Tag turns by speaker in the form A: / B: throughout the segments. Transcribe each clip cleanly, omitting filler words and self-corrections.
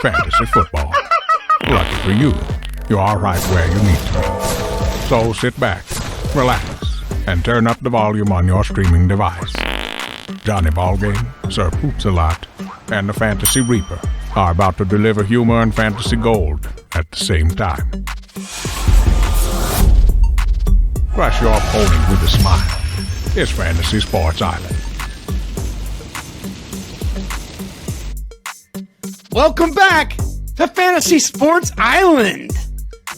A: fantasy football. Lucky for you, you are right where you need to be. So sit back, relax, and turn up the volume on your streaming device. Johnny Ballgame, Sir Poops-a-Lot, and the Fantasy Reaper are about to deliver humor and fantasy gold at the same time. Crush your opponent with a smile. It's Fantasy Sports Island.
B: Welcome back to Fantasy Sports Island.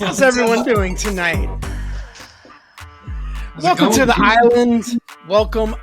B: How's everyone doing tonight? Welcome to the island. Welcome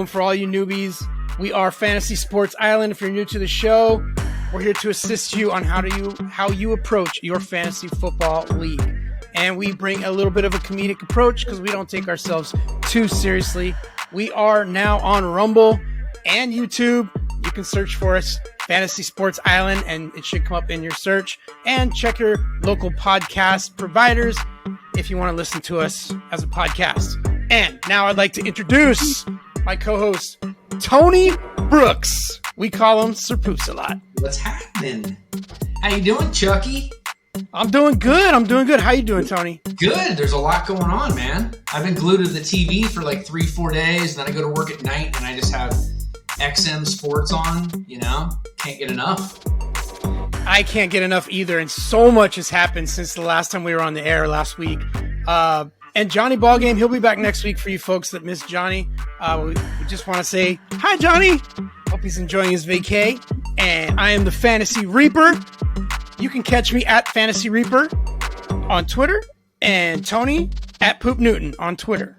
B: for all you newbies. We are Fantasy Sports Island. If you're new to the show, we're here to assist you on how you approach your fantasy football league. And we bring a little bit of a comedic approach because we don't take ourselves too seriously. We are now on Rumble and YouTube. You can search for us, Fantasy Sports Island, and it should come up in your search. And check your local podcast providers if you want to listen to us as a podcast. And now I'd like to introduce my co-host, Tony Brooks. We call him Sir Poops-a-Lot.
C: What's happening? How you doing, Chucky?
B: I'm doing good. How you doing, Tony?
C: Good. There's a lot going on, man. I've been glued to the TV for like 3-4 days, and then I go to work at night, and I just have XM Sports on, Can't get enough.
B: I can't get enough either, and so much has happened since the last time we were on the air last week. And Johnny Ballgame, he'll be back next week for you folks that missed Johnny. We just want to say, hi, Johnny. Hope he's enjoying his vacay. And I am the Fantasy Reaper. You can catch me at Fantasy Reaper on Twitter, and Tony at Poop Newton on Twitter.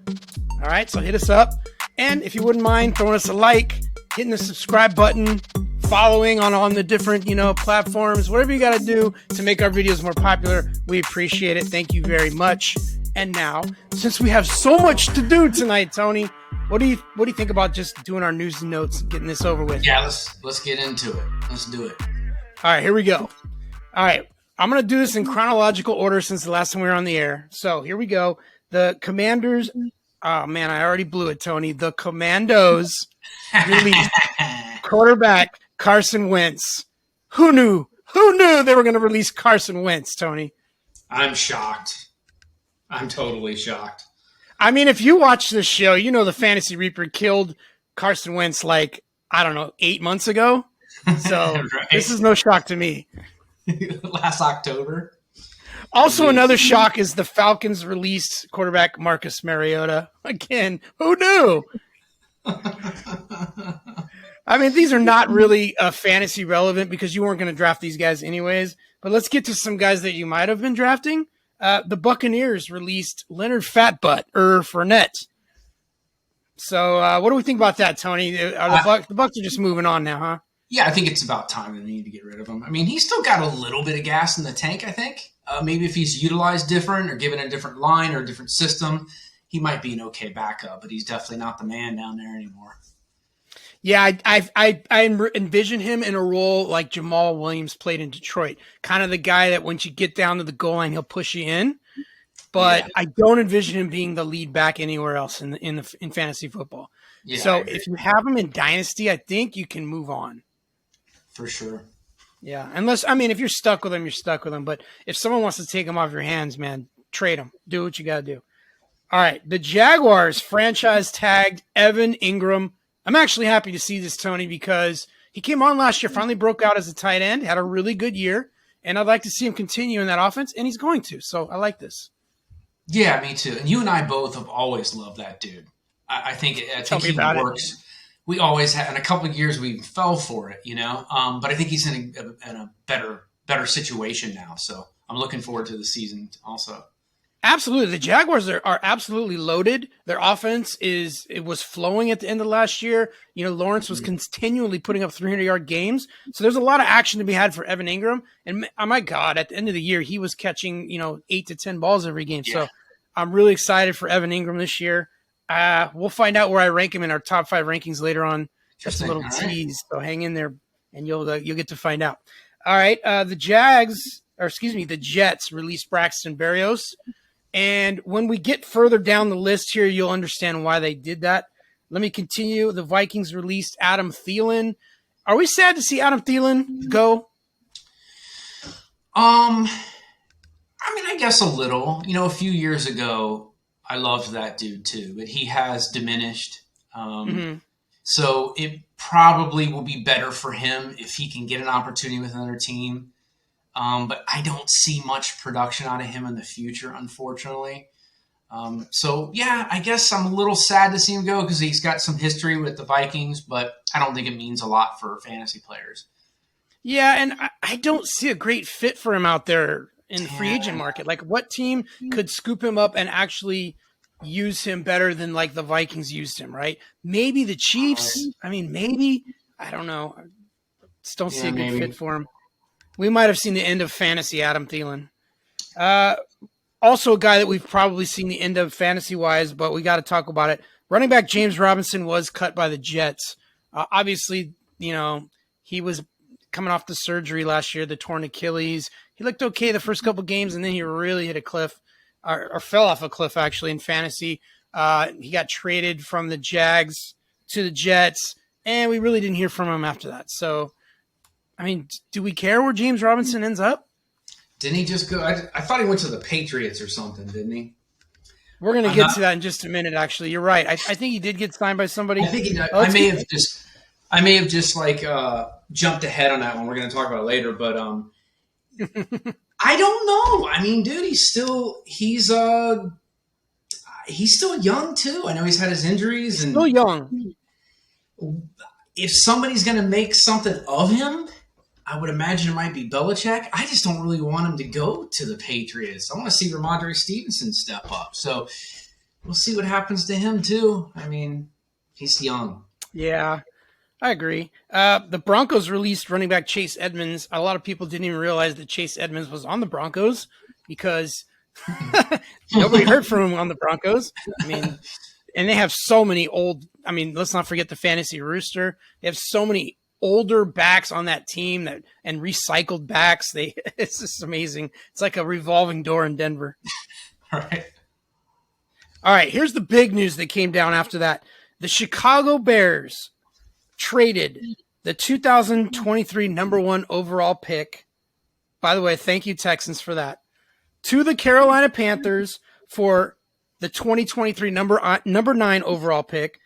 B: All right, so hit us up. And if you wouldn't mind throwing us a like, hitting the subscribe button, following on the different, platforms, whatever you got to do to make our videos more popular, we appreciate it. Thank you very much. And now, since we have so much to do tonight, Tony, what do you think about just doing our news and notes and getting this over with?
C: Yeah, let's get into it. Let's do it.
B: All right, here we go. All right, I'm going to do this in chronological order since the last time we were on the air. So here we go. The Commanders. Oh, man, I already blew it, Tony. The Commandos released quarterback Carson Wentz. Who knew? Who knew they were going to release Carson Wentz, Tony?
C: I'm shocked. I'm totally shocked.
B: I mean, if you watch this show, the Fantasy Reaper killed Carson Wentz 8 months ago. So
C: right.
B: This is no shock to me.
C: Last October.
B: Also, another shock is the Falcons released quarterback Marcus Mariota. Again, who knew? I mean, these are not really fantasy relevant because you weren't going to draft these guys anyways. But let's get to some guys that you might have been drafting. The Buccaneers released Leonard Fatbutt Fournette. So what do we think about that, Tony? The Bucs are just moving on now, huh?
C: Yeah, I think it's about time they need to get rid of him. I mean, he's still got a little bit of gas in the tank, I think. Maybe if he's utilized different or given a different line or a different system, he might be an okay backup, but he's definitely not the man down there anymore.
B: Yeah, I envision him in a role like Jamal Williams played in Detroit. Kind of the guy that once you get down to the goal line, he'll push you in. But yeah. I don't envision him being the lead back anywhere else in fantasy football. Yeah, so if you have him in Dynasty, I think you can move on.
C: For sure.
B: Yeah, if you're stuck with him, you're stuck with him. But if someone wants to take him off your hands, man, trade him. Do what you got to do. All right, the Jaguars franchise tagged Evan Ingram. I'm actually happy to see this, Tony, because he came on last year, finally broke out as a tight end, had a really good year, and I'd like to see him continue in that offense, and he's going to. So I like this.
C: Yeah, me too. And you and I both have always loved that dude. I think he works. It. We always had, in a couple of years, we fell for it, But I think he's in a better situation now. So I'm looking forward to the season also.
B: Absolutely. The Jaguars are absolutely loaded. Their offense was flowing at the end of last year. Lawrence was continually putting up 300-yard games. So there's a lot of action to be had for Evan Ingram. And oh my God, at the end of the year, he was catching, 8 to 10 balls every game. Yeah. So I'm really excited for Evan Ingram this year. We'll find out where I rank him in our top 5 rankings later on. Just a little tease. So hang in there and you'll get to find out. All right. The Jets released Braxton Berrios. And when we get further down the list here, you'll understand why they did that. Let me continue. The Vikings released Adam Thielen. Are we sad to see Adam Thielen go?
C: I mean, I guess a little. You know, a few years ago, I loved that dude too, but he has diminished. Um,
B: Mm-hmm.
C: so it probably will be better for him if he can get an opportunity with another team. But I don't see much production out of him in the future, unfortunately. So yeah, I guess I'm a little sad to see him go because he's got some history with the Vikings, but I don't think it means a lot for fantasy players.
B: Yeah, and I don't see a great fit for him out there in the free agent
C: Yeah.
B: market. Like, what team could scoop him up and actually use him better than like the Vikings used him? Right? Maybe the Chiefs. I mean, maybe I don't know. I just don't see
C: Yeah,
B: a good fit
C: maybe.
B: for him. We might have seen the end of fantasy Adam Thielen. Uh, Also, a guy that we've probably seen the end of fantasy wise, but we got to talk about it. Running back James Robinson was cut by the Jets. Obviously, he was coming off the surgery last year, the torn Achilles. He looked okay the first couple games, and then he really hit a cliff, or fell off a cliff actually in fantasy. He got traded from the Jags to the Jets, and we really didn't hear from him after that. So, I mean, do we care where James Robinson ends up?
C: Didn't he just go? I thought he went to the Patriots or something, didn't he?
B: We're going to
C: I'm
B: get
C: not.
B: to that in just a minute, actually. You're right. I think he did get signed by somebody.
C: I think he,
B: Oh,
C: I may have just like jumped ahead on that one. We're going to talk about it later, but I don't know. I mean, dude, he's still young too. I know he's had his injuries,
B: still
C: and
B: young.
C: if somebody's going to make something of him, I would imagine it might be Belichick. I just don't really want him to go to the Patriots. I want to see Ramondre Stevenson step up. So we'll see what happens to him too. I mean, he's young.
B: Yeah, I agree. The Broncos released running back Chase Edmonds. A lot of people didn't even realize that Chase Edmonds was on the Broncos because nobody heard from him on the Broncos. I mean, and they have so many old. I mean, let's not forget the fantasy rooster. They have so many older backs on that team and recycled backs. It's just amazing. It's like a revolving door in Denver.
C: All right.
B: All right, here's the big news that came down after that. The Chicago Bears traded the 2023 number 1 overall pick. By the way, thank you, Texans, for that. To the Carolina Panthers for the 2023 number 9 overall pick,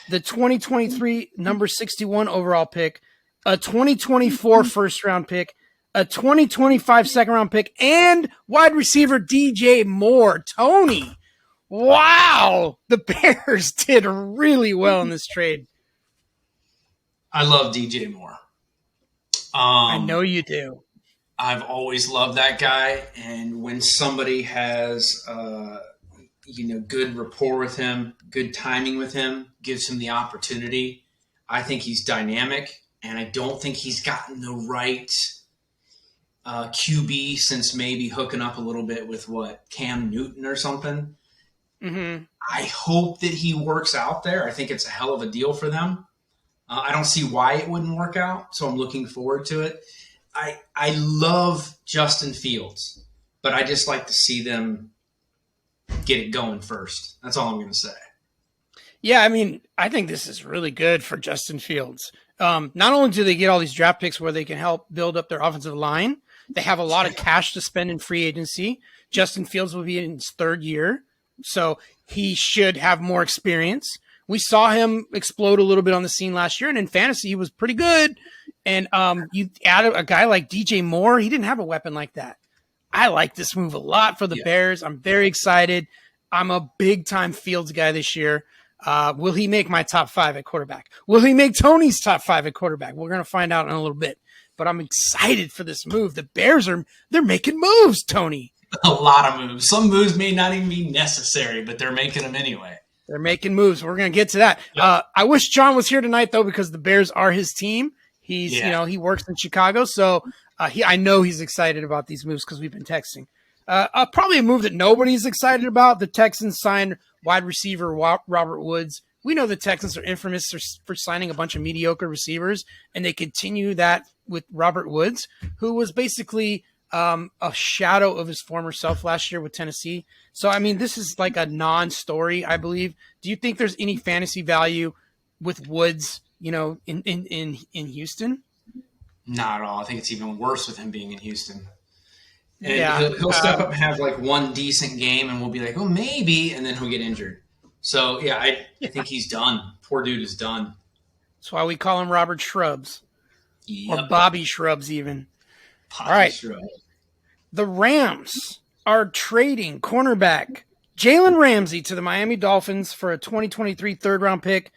B: the 2023 number 61 overall pick, a 2024 first round pick, a 2025 second round pick, and wide receiver DJ Moore. Tony, wow, the Bears did really well in this trade.
C: I love DJ Moore.
B: I know you do.
C: I've always loved that guy, and when somebody has good rapport with him, good timing with him, gives him the opportunity, I think he's dynamic, and I don't think he's gotten the right QB since maybe hooking up a little bit with Cam Newton or something.
B: Mm-hmm.
C: I hope that he works out there. I think it's a hell of a deal for them. I don't see why it wouldn't work out, so I'm looking forward to it. I love Justin Fields, but I just like to see them get it going first. That's all I'm going to say.
B: Yeah, I mean, I think this is really good for Justin Fields. Not only do they get all these draft picks where they can help build up their offensive line, they have a lot of cash to spend in free agency. Justin Fields will be in his 3rd year, so he should have more experience. We saw him explode a little bit on the scene last year, and in fantasy, he was pretty good. And you add a guy like DJ Moore, he didn't have a weapon like that. I like this move a lot for the Bears. I'm very excited. I'm a big-time Fields guy this year. Will he make my top 5 at quarterback? Will he make Tony's top 5 at quarterback? We're going to find out in a little bit. But I'm excited for this move. The Bears they're making moves, Tony.
C: A lot of moves. Some moves may not even be necessary, but they're making them anyway.
B: They're making moves. We're going to get to that. Yep. I wish John was here tonight, though, because the Bears are his team. He's, he works in Chicago, so I know he's excited about these moves because we've been texting. Probably a move that nobody's excited about. The Texans signed wide receiver Robert Woods. We know the Texans are infamous for signing a bunch of mediocre receivers, and they continue that with Robert Woods, who was basically a shadow of his former self last year with Tennessee. So, I mean, this is like a non-story, I believe. Do you think there's any fantasy value with Woods, in Houston?
C: Not at all. I think it's even worse with him being in Houston. And he'll step up and have like one decent game, and we'll be like, oh, maybe, and then he'll get injured. So, yeah, I think he's done. Poor dude is done.
B: That's why we call him Robert Shrubs.
C: Yep.
B: Or Bobby Shrubs, even.
C: Bobby
B: All right.
C: Shrubs.
B: The Rams are trading cornerback Jalen Ramsey to the Miami Dolphins for a 2023 third-round pick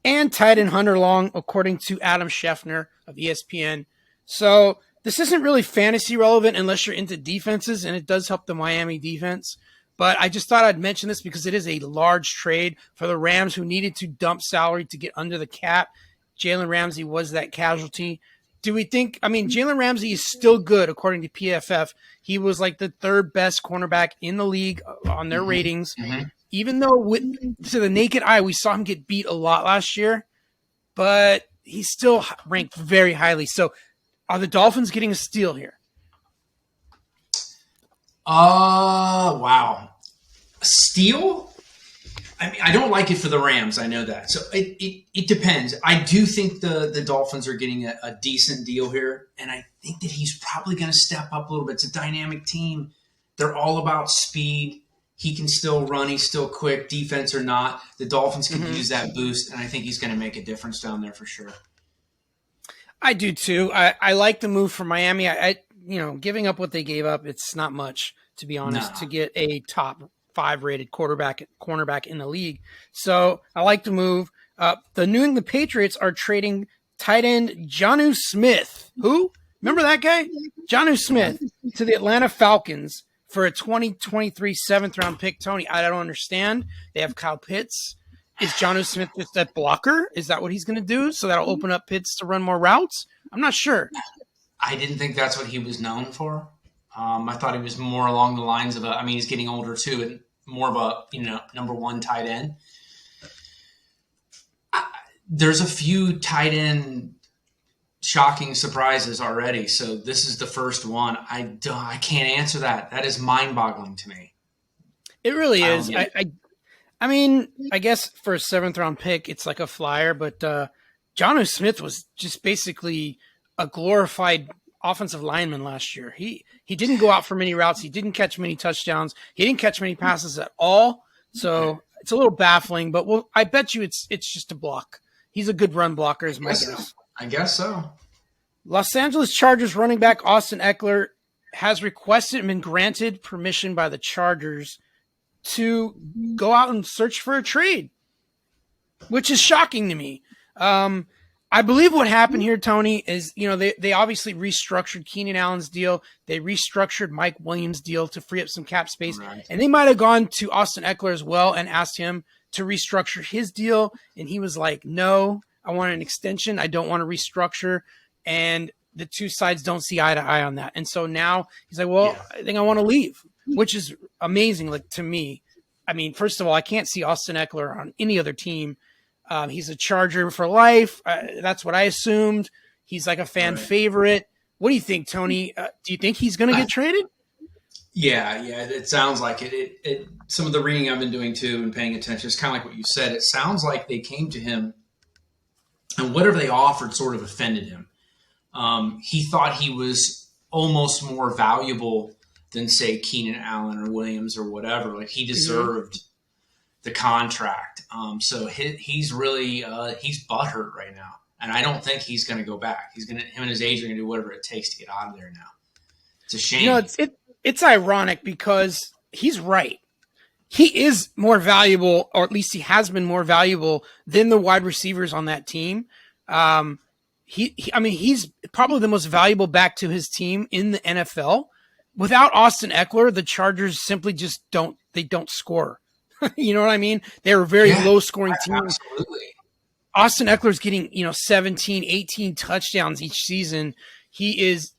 B: and tight end Hunter Long, according to Adam Schefter of ESPN. So this isn't really fantasy relevant unless you're into defenses, and it does help the Miami defense. But I just thought I'd mention this because it is a large trade for the Rams, who needed to dump salary to get under the cap. Jalen Ramsey was that casualty. Do we think, Jalen Ramsey is still good, according to PFF. He was like the third best cornerback in the league on their ratings. Mm-hmm. Even though to the naked eye, we saw him get beat a lot last year, but he's still ranked very highly. So are the Dolphins getting a steal here?
C: Wow. A steal? I don't like it for the Rams. I know that. So it depends. I do think the Dolphins are getting a decent deal here, and I think that he's probably going to step up a little bit. It's a dynamic team. They're all about speed. He can still run. He's still quick, defense or not. The Dolphins can use that boost, and I think he's going to make a difference down there for sure.
B: I do too. I like the move for Miami. Giving up what they gave up, it's not much, to be honest, to get a top 5 rated cornerback in the league. So I like the move. The New England Patriots are trading tight end Jonnu Smith. Who? Remember that guy? Jonnu Smith to the Atlanta Falcons for a 2023 7th round pick. Tony, I don't understand. They have Kyle Pitts. Is Jonnu Smith just that blocker? Is that what he's going to do? So that'll open up Pitts to run more routes? I'm not sure.
C: I didn't think that's what he was known for. I thought he was more along the lines of he's getting older too, and more of a, number 1 tight end. There's a few tight end shocking surprises already. So this is the first one. I can't answer that. That is mind boggling to me.
B: It really is. I guess for a 7th round pick, it's like a flyer, but Jonnu Smith was just basically a glorified offensive lineman last year. He didn't go out for many routes. He didn't catch many touchdowns. He didn't catch many passes at all. So it's a little baffling, but I bet you it's just a block. He's a good run blocker, is my guess.
C: I guess so.
B: Los Angeles Chargers running back Austin Eckler has requested and been granted permission by the Chargers to go out and search for a trade, which is shocking to me. I believe what happened here, Tony, is, they obviously restructured Keenan Allen's deal. They restructured Mike Williams' deal to free up some cap space. Right. And they might have gone to Austin Eckler as well and asked him to restructure his deal. And he was like, no, I want an extension. I don't want to restructure. And the two sides don't see eye to eye on that. And so now he's like, well, I think I want to leave, which is amazing. Like, to me, first of all, I can't see Austin Eckler on any other team. He's a Charger for life. That's what I assumed. He's like a fan favorite. What do you think, Tony? Do you think he's going to get traded?
C: Yeah. It sounds like it. Some of the reading I've been doing too and paying attention is kind of like what you said. It sounds like they came to him and whatever they offered sort of offended him. He thought he was almost more valuable than, say, Keenan Allen or Williams or whatever. Like, he deserved the contract. So he's really he's butthurt right now, and I don't think he's going to go back. Him and his agent are going to do whatever it takes to get out of there now. It's a shame.
B: It's ironic because he's right. He is more valuable, or at least he has been more valuable than the wide receivers on that team. He's probably the most valuable back to his team in the NFL. Without Austin Eckler, the Chargers simply just don't score. You know what I mean? They're a very low-scoring team.
C: Absolutely.
B: Austin Eckler's getting, 17, 18 touchdowns each season. He is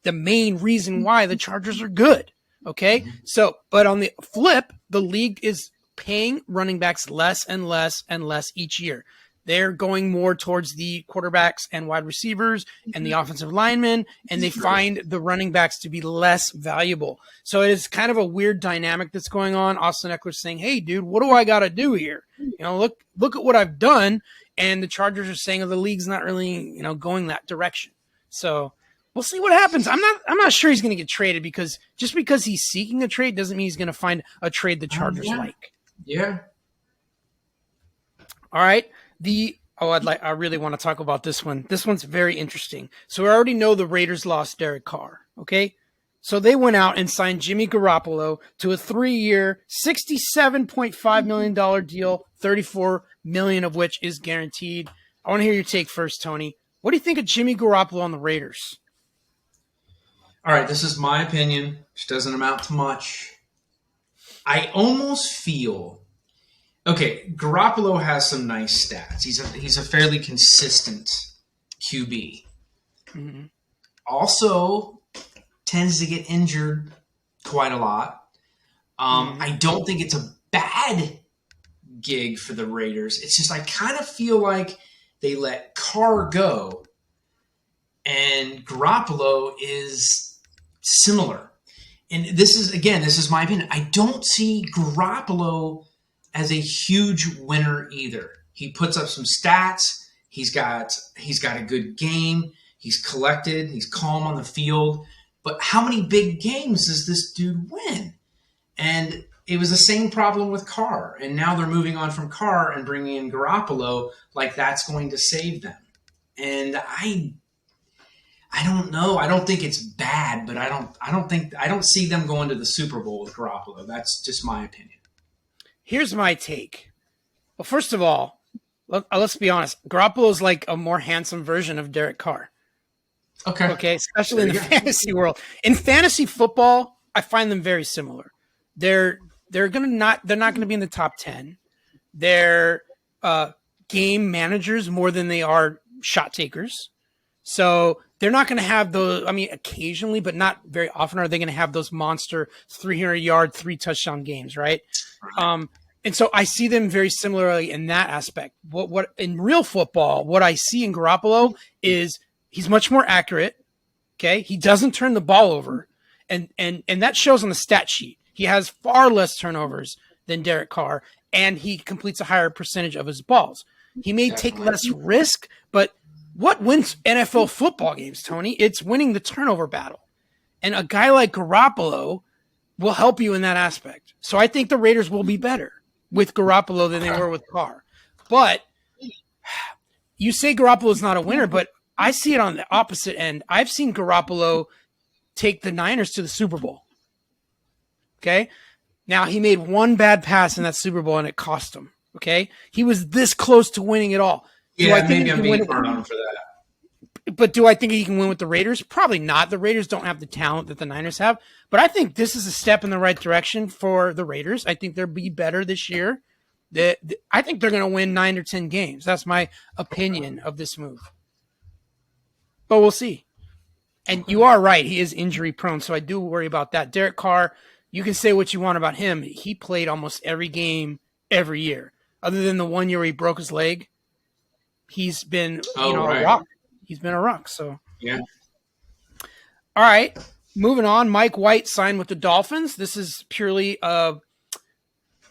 B: the main reason why the Chargers are good. Okay? So, but on the flip, the league is paying running backs less and less and less each year. They're going more towards the quarterbacks and wide receivers and the offensive linemen, and they find the running backs to be less valuable. So it is kind of a weird dynamic that's going on. Austin Eckler's saying, hey, dude, what do I got to do here? Look at what I've done. And the Chargers are saying, the league's not really, going that direction. So We'll see what happens. I'm not sure he's going to get traded because just because he's seeking a trade doesn't mean he's going to find a trade the Chargers like.
C: Yeah.
B: All right. I really want to talk about this one. This one's very interesting. So we already know the Raiders lost Derek Carr. Okay. So they went out and signed Jimmy Garoppolo to a 3-year, $67.5 million deal, $34 million of which is guaranteed. I want to hear your take first, Tony. What do you think of Jimmy Garoppolo on the Raiders?
C: All right, this is my opinion, which doesn't amount to much. I almost feel Garoppolo has some nice stats. He's a fairly consistent QB. Mm-hmm. Also, tends to get injured quite a lot. I don't think it's a bad gig for the Raiders. It's just I kind of feel like they let Carr go, and Garoppolo is similar. And this is my opinion. I don't see Garoppolo as a huge winner either. He puts up some stats. He's got a good game. He's collected. He's calm on the field. But how many big games does this dude win? And it was the same problem with Carr. And now they're moving on from Carr and bringing in Garoppolo like that's going to save them. And I don't know. I don't think it's bad, but I don't see them going to the Super Bowl with Garoppolo. That's just my opinion.
B: Here's my take. Well, first of all, let's be honest. Garoppolo is like a more handsome version of Derek Carr. Okay, especially in the fantasy world. In fantasy football, I find them very similar. They're not going to be in the top 10. They're game managers more than they are shot takers. So they're not going to have those. I mean, occasionally, but not very often are they going to have those monster 300-yard, 3-touchdown games, right? And so I see them very similarly in that aspect. What in real football, what I see in Garoppolo is he's much more accurate. Okay, he doesn't turn the ball over, and that shows on the stat sheet. He has far less turnovers than Derek Carr, and he completes a higher percentage of his balls. He may take less risk, but what wins NFL football games, Tony? It's winning the turnover battle. And a guy like Garoppolo will help you in that aspect. So I think the Raiders will be better with Garoppolo than they were with Carr. But you say Garoppolo is not a winner, but I see it on the opposite end. I've seen Garoppolo take the Niners to the Super Bowl. Okay? Now, he made one bad pass in that Super Bowl, and it cost him. Okay? He was this close to winning it all.
C: Yeah, maybe I'm being hard on him for that.
B: But do I think he can win with the Raiders? Probably not. The Raiders don't have the talent that the Niners have. But I think this is a step in the right direction for the Raiders. I think they'll be better this year. I think they're going to win 9 or 10 games. That's my opinion of this move. But we'll see. And you are right. He is injury prone, so I do worry about that. Derek Carr, you can say what you want about him. He played almost every game every year. Other than the 1 year he broke his leg, he's been a rock. He's been a rock. So
C: yeah.
B: All right. Moving on. Mike White signed with the Dolphins. This is purely an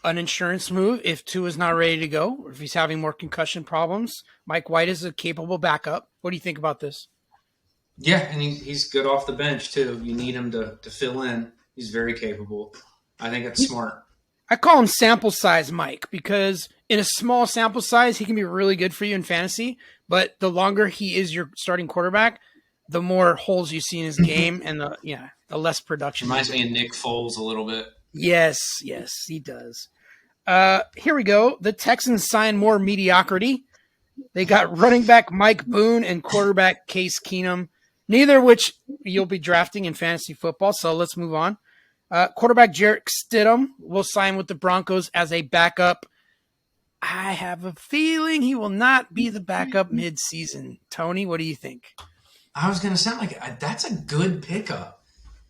B: insurance move. If Tua is not ready to go, or if he's having more concussion problems, Mike White is a capable backup. What do you think about this?
C: Yeah, and he's good off the bench too. You need him to fill in. He's very capable. I think it's smart.
B: I call him sample size Mike because in a small sample size, he can be really good for you in fantasy. But the longer he is your starting quarterback, the more holes you see in his game and the less production.
C: Reminds me of Nick Foles a little bit.
B: Yes, he does. Here we go. The Texans signed more mediocrity. They got running back Mike Boone and quarterback Case Keenum, neither of which you'll be drafting in fantasy football. So let's move on. Quarterback Jarrett Stidham will sign with the Broncos as a backup. I have a feeling he will not be the backup mid-season. Tony, what do you think?
C: I was going to sound like that's a good pickup.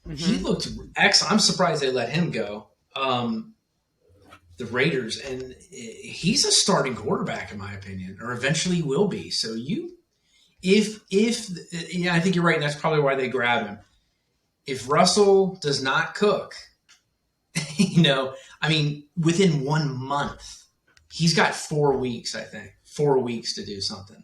C: Mm-hmm. He looked excellent. I'm surprised they let him go. The Raiders, and he's a starting quarterback in my opinion, or eventually will be. So I think you're right. And that's probably why they grab him. If Russell does not cook, within 1 month, he's got 4 weeks, I think. 4 weeks to do something.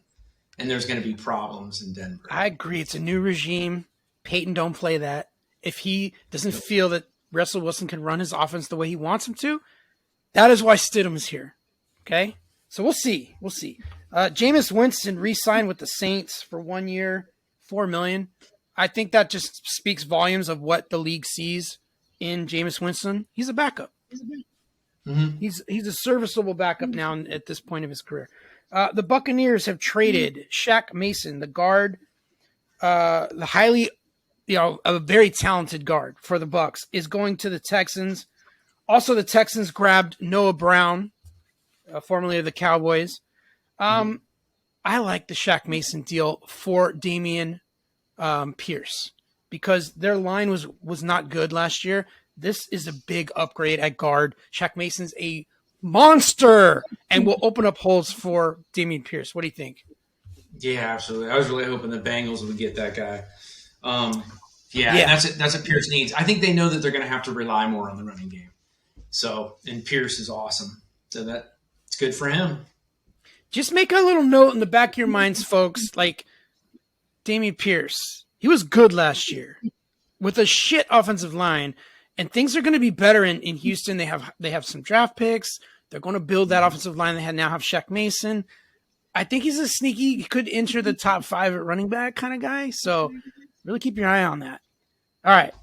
C: And there's going to be problems in Denver.
B: I agree. It's a new regime. Peyton don't play that. If he doesn't feel that Russell Wilson can run his offense the way he wants him to, that is why Stidham is here. Okay? So we'll see. We'll see. Jameis Winston re-signed with the Saints for 1 year, $4 million. I think that just speaks volumes of what the league sees in Jameis Winston. He's a backup. Mm-hmm. He's a serviceable backup now at this point of his career. The Buccaneers have traded Shaq Mason, the guard, the highly, a very talented guard for the Bucs, is going to the Texans. Also, the Texans grabbed Noah Brown, formerly of the Cowboys. I like the Shaq Mason deal for Damian Pierce because their line was not good last year. This is a big upgrade at guard. Shaq Mason's a monster and will open up holes for Damian Pierce. What do you think?
C: Yeah, absolutely. I was really hoping the Bengals would get that guy. That's what Pierce needs. I think they know that they're going to have to rely more on the running game. And Pierce is awesome. So it's good for him.
B: Just make a little note in the back of your minds, folks, like Damian Pierce. He was good last year with a shit offensive line, and things are going to be better in Houston. They have some draft picks. They're going to build that offensive line. They now have Shaq Mason. I think he's a sneaky, could enter the top 5 at running back kind of guy. So really keep your eye on that. All right.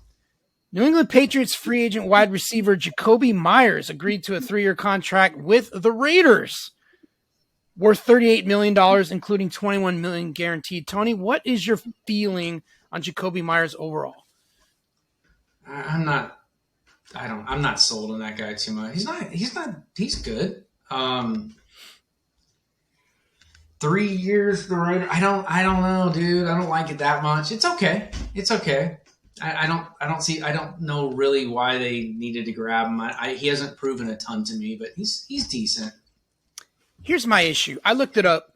B: New England Patriots free agent wide receiver Jacoby Myers agreed to a 3-year contract with the Raiders, worth $38 million, including $21 million guaranteed. Tony, what is your feeling on Jacoby Myers overall?
C: I'm not sold on that guy too much. He's good. 3 years the Raiders. I don't know, dude. I don't like it that much. It's okay. I don't know really why they needed to grab him. He hasn't proven a ton to me, but he's decent.
B: Here's my issue. I looked it up.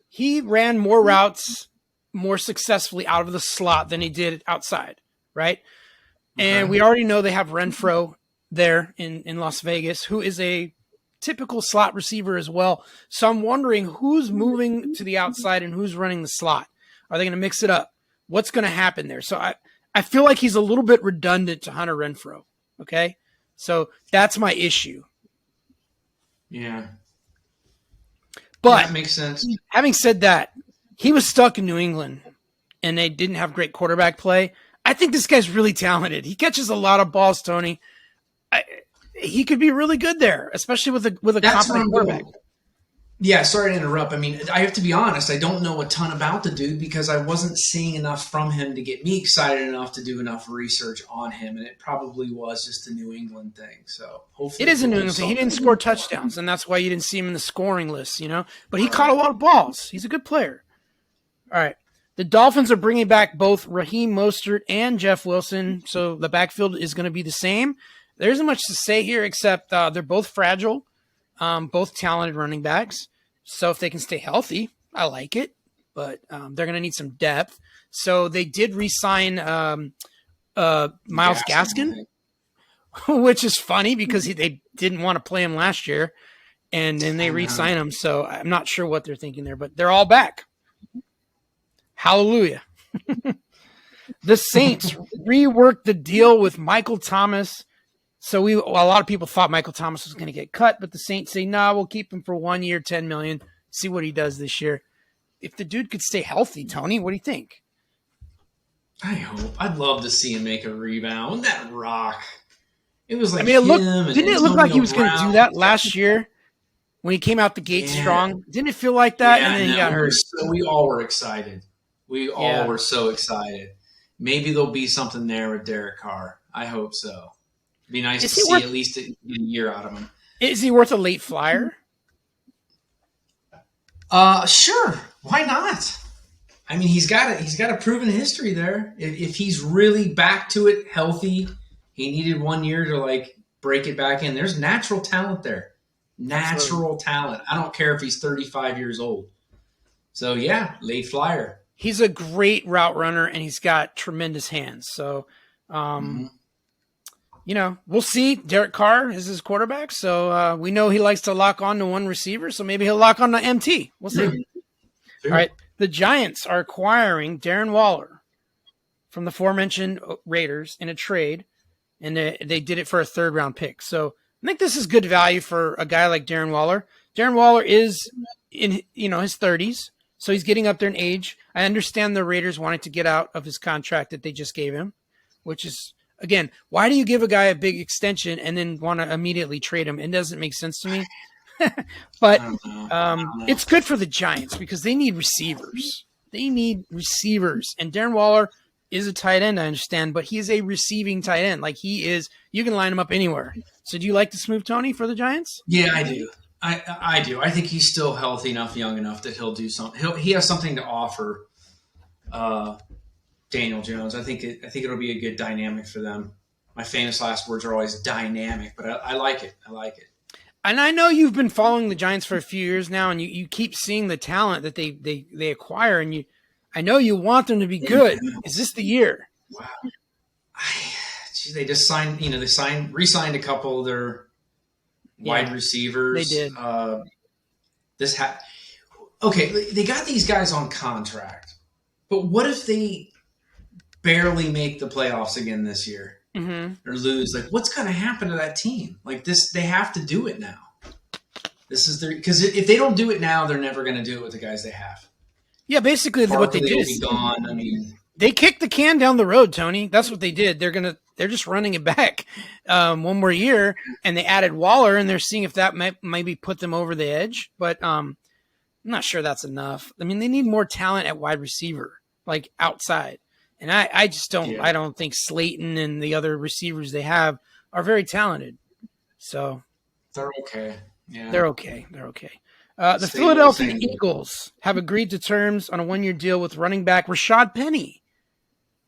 B: He ran more routes more successfully out of the slot than he did outside, right? And we already know they have Renfro there in Las Vegas, who is a typical slot receiver as well. So I'm wondering who's moving to the outside and who's running the slot. Are they going to mix it up? What's going to happen there? So I feel like he's a little bit redundant to Hunter Renfro, okay? So that's my issue.
C: Yeah.
B: But
C: that makes sense.
B: Having said that, he was stuck in New England, and they didn't have great quarterback play. I think this guy's really talented. He catches a lot of balls, Tony. He could be really good there, especially with a confident quarterback.
C: Yeah, sorry to interrupt. I mean, I have to be honest. I don't know a ton about the dude because I wasn't seeing enough from him to get me excited enough to do enough research on him, and it probably was just a New England thing. So hopefully,
B: it is a New England thing. He didn't score touchdowns, and that's why you didn't see him in the scoring list. But he caught a lot of balls. He's a good player. All right. The Dolphins are bringing back both Raheem Mostert and Jeff Wilson, so the backfield is going to be the same. There isn't much to say here except they're both fragile, both talented running backs. So if they can stay healthy, I like it. But they're going to need some depth. So they did re-sign Myles Gaskin, which is funny because they didn't want to play him last year, and then they re-sign him. So I'm not sure what they're thinking there, but they're all back. Hallelujah. The Saints reworked the deal with Michael Thomas. So a lot of people thought Michael Thomas was going to get cut, but the Saints say, no, we'll keep him for 1 year, $10 million, see what he does this year. If the dude could stay healthy, Tony, what do you think?
C: I hope. I'd love to see him make a rebound. Wouldn't that rock? It was like
B: didn't it look like he was going to do that last year when he came out the gate strong? Didn't it feel like that?
C: Yeah,
B: and then he got hurt.
C: We all were excited. We all were so excited. Maybe there'll be something there with Derek Carr. I hope so. It'd be nice to see at least a year out of him.
B: Is he worth a late flyer?
C: Sure. Why not? I mean, he's got a proven history there. If he's really back to it, healthy, he needed 1 year to break it back in. There's natural talent there. Natural talent. I don't care if he's 35 years old. So yeah, late flyer.
B: He's a great route runner and he's got tremendous hands. So, we'll see. Derek Carr is his quarterback. So we know he likes to lock on to one receiver. So maybe he'll lock on to MT. We'll see. Sure. All right. The Giants are acquiring Darren Waller from the aforementioned Raiders in a trade, and they did it for a 3rd-round pick. So I think this is good value for a guy like Darren Waller. Darren Waller is in his 30s, so he's getting up there in age. I understand the Raiders wanting to get out of his contract that they just gave him, which is, again, why do you give a guy a big extension and then want to immediately trade him? It doesn't make sense to me. But it's good for the Giants because they need receivers. They need receivers. And Darren Waller is a tight end, I understand, but he is a receiving tight end. Like he is, you can line him up anywhere. So do you like this move, Tony, for the Giants?
C: Yeah, I do. I do. I think he's still healthy enough, young enough that he'll do something. He has something to offer Daniel Jones. I think it'll be a good dynamic for them. My famous last words are always dynamic, but I like it. I like it.
B: And I know you've been following the Giants for a few years now, and you keep seeing the talent that they acquire, and I know you want them to be good. Is this the year?
C: Wow. They just signed, re-signed a couple of their wide receivers.
B: They did.
C: Okay, they got these guys on contract, but what if they barely make the playoffs again this year or lose? Like, what's going to happen to that team? Like this, they have to do it now. This is because if they don't do it now, they're never going to do it with the guys they have.
B: Yeah, basically what they did is
C: gone. I mean,
B: they kicked the can down the road, Tony. That's what they did. They're just running it back one more year, and they added Waller, and they're seeing if that might maybe put them over the edge. But I'm not sure that's enough. I mean, they need more talent at wide receiver, like outside. And I just don't. Yeah. I don't think Slayton and the other receivers they have are very talented. So
C: they're okay. Yeah,
B: they're okay. The Philadelphia Eagles have agreed to terms on a 1-year deal with running back Rashad Penny.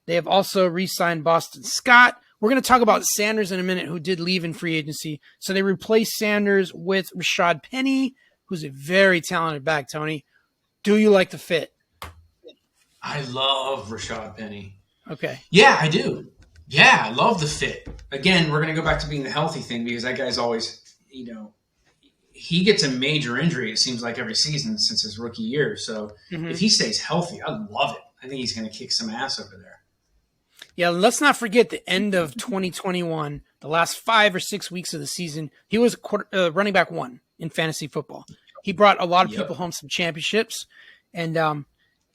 B: They have also re-signed Boston Scott. We're going to talk about Sanders in a minute, who did leave in free agency. So they replaced Sanders with Rashad Penny, who's a very talented back, Tony. Do you like the fit?
C: I love Rashad Penny.
B: Okay.
C: Yeah, I do. Yeah, I love the fit. Again, we're going to go back to being the healthy thing because that guy's always, he gets a major injury, it seems like, every season since his rookie year. So if he stays healthy, I love it. I think he's going to kick some ass over there.
B: Yeah, let's not forget the end of 2021, the last 5 or 6 weeks of the season, he was running back 1 in fantasy football. He brought a lot of people home some championships, and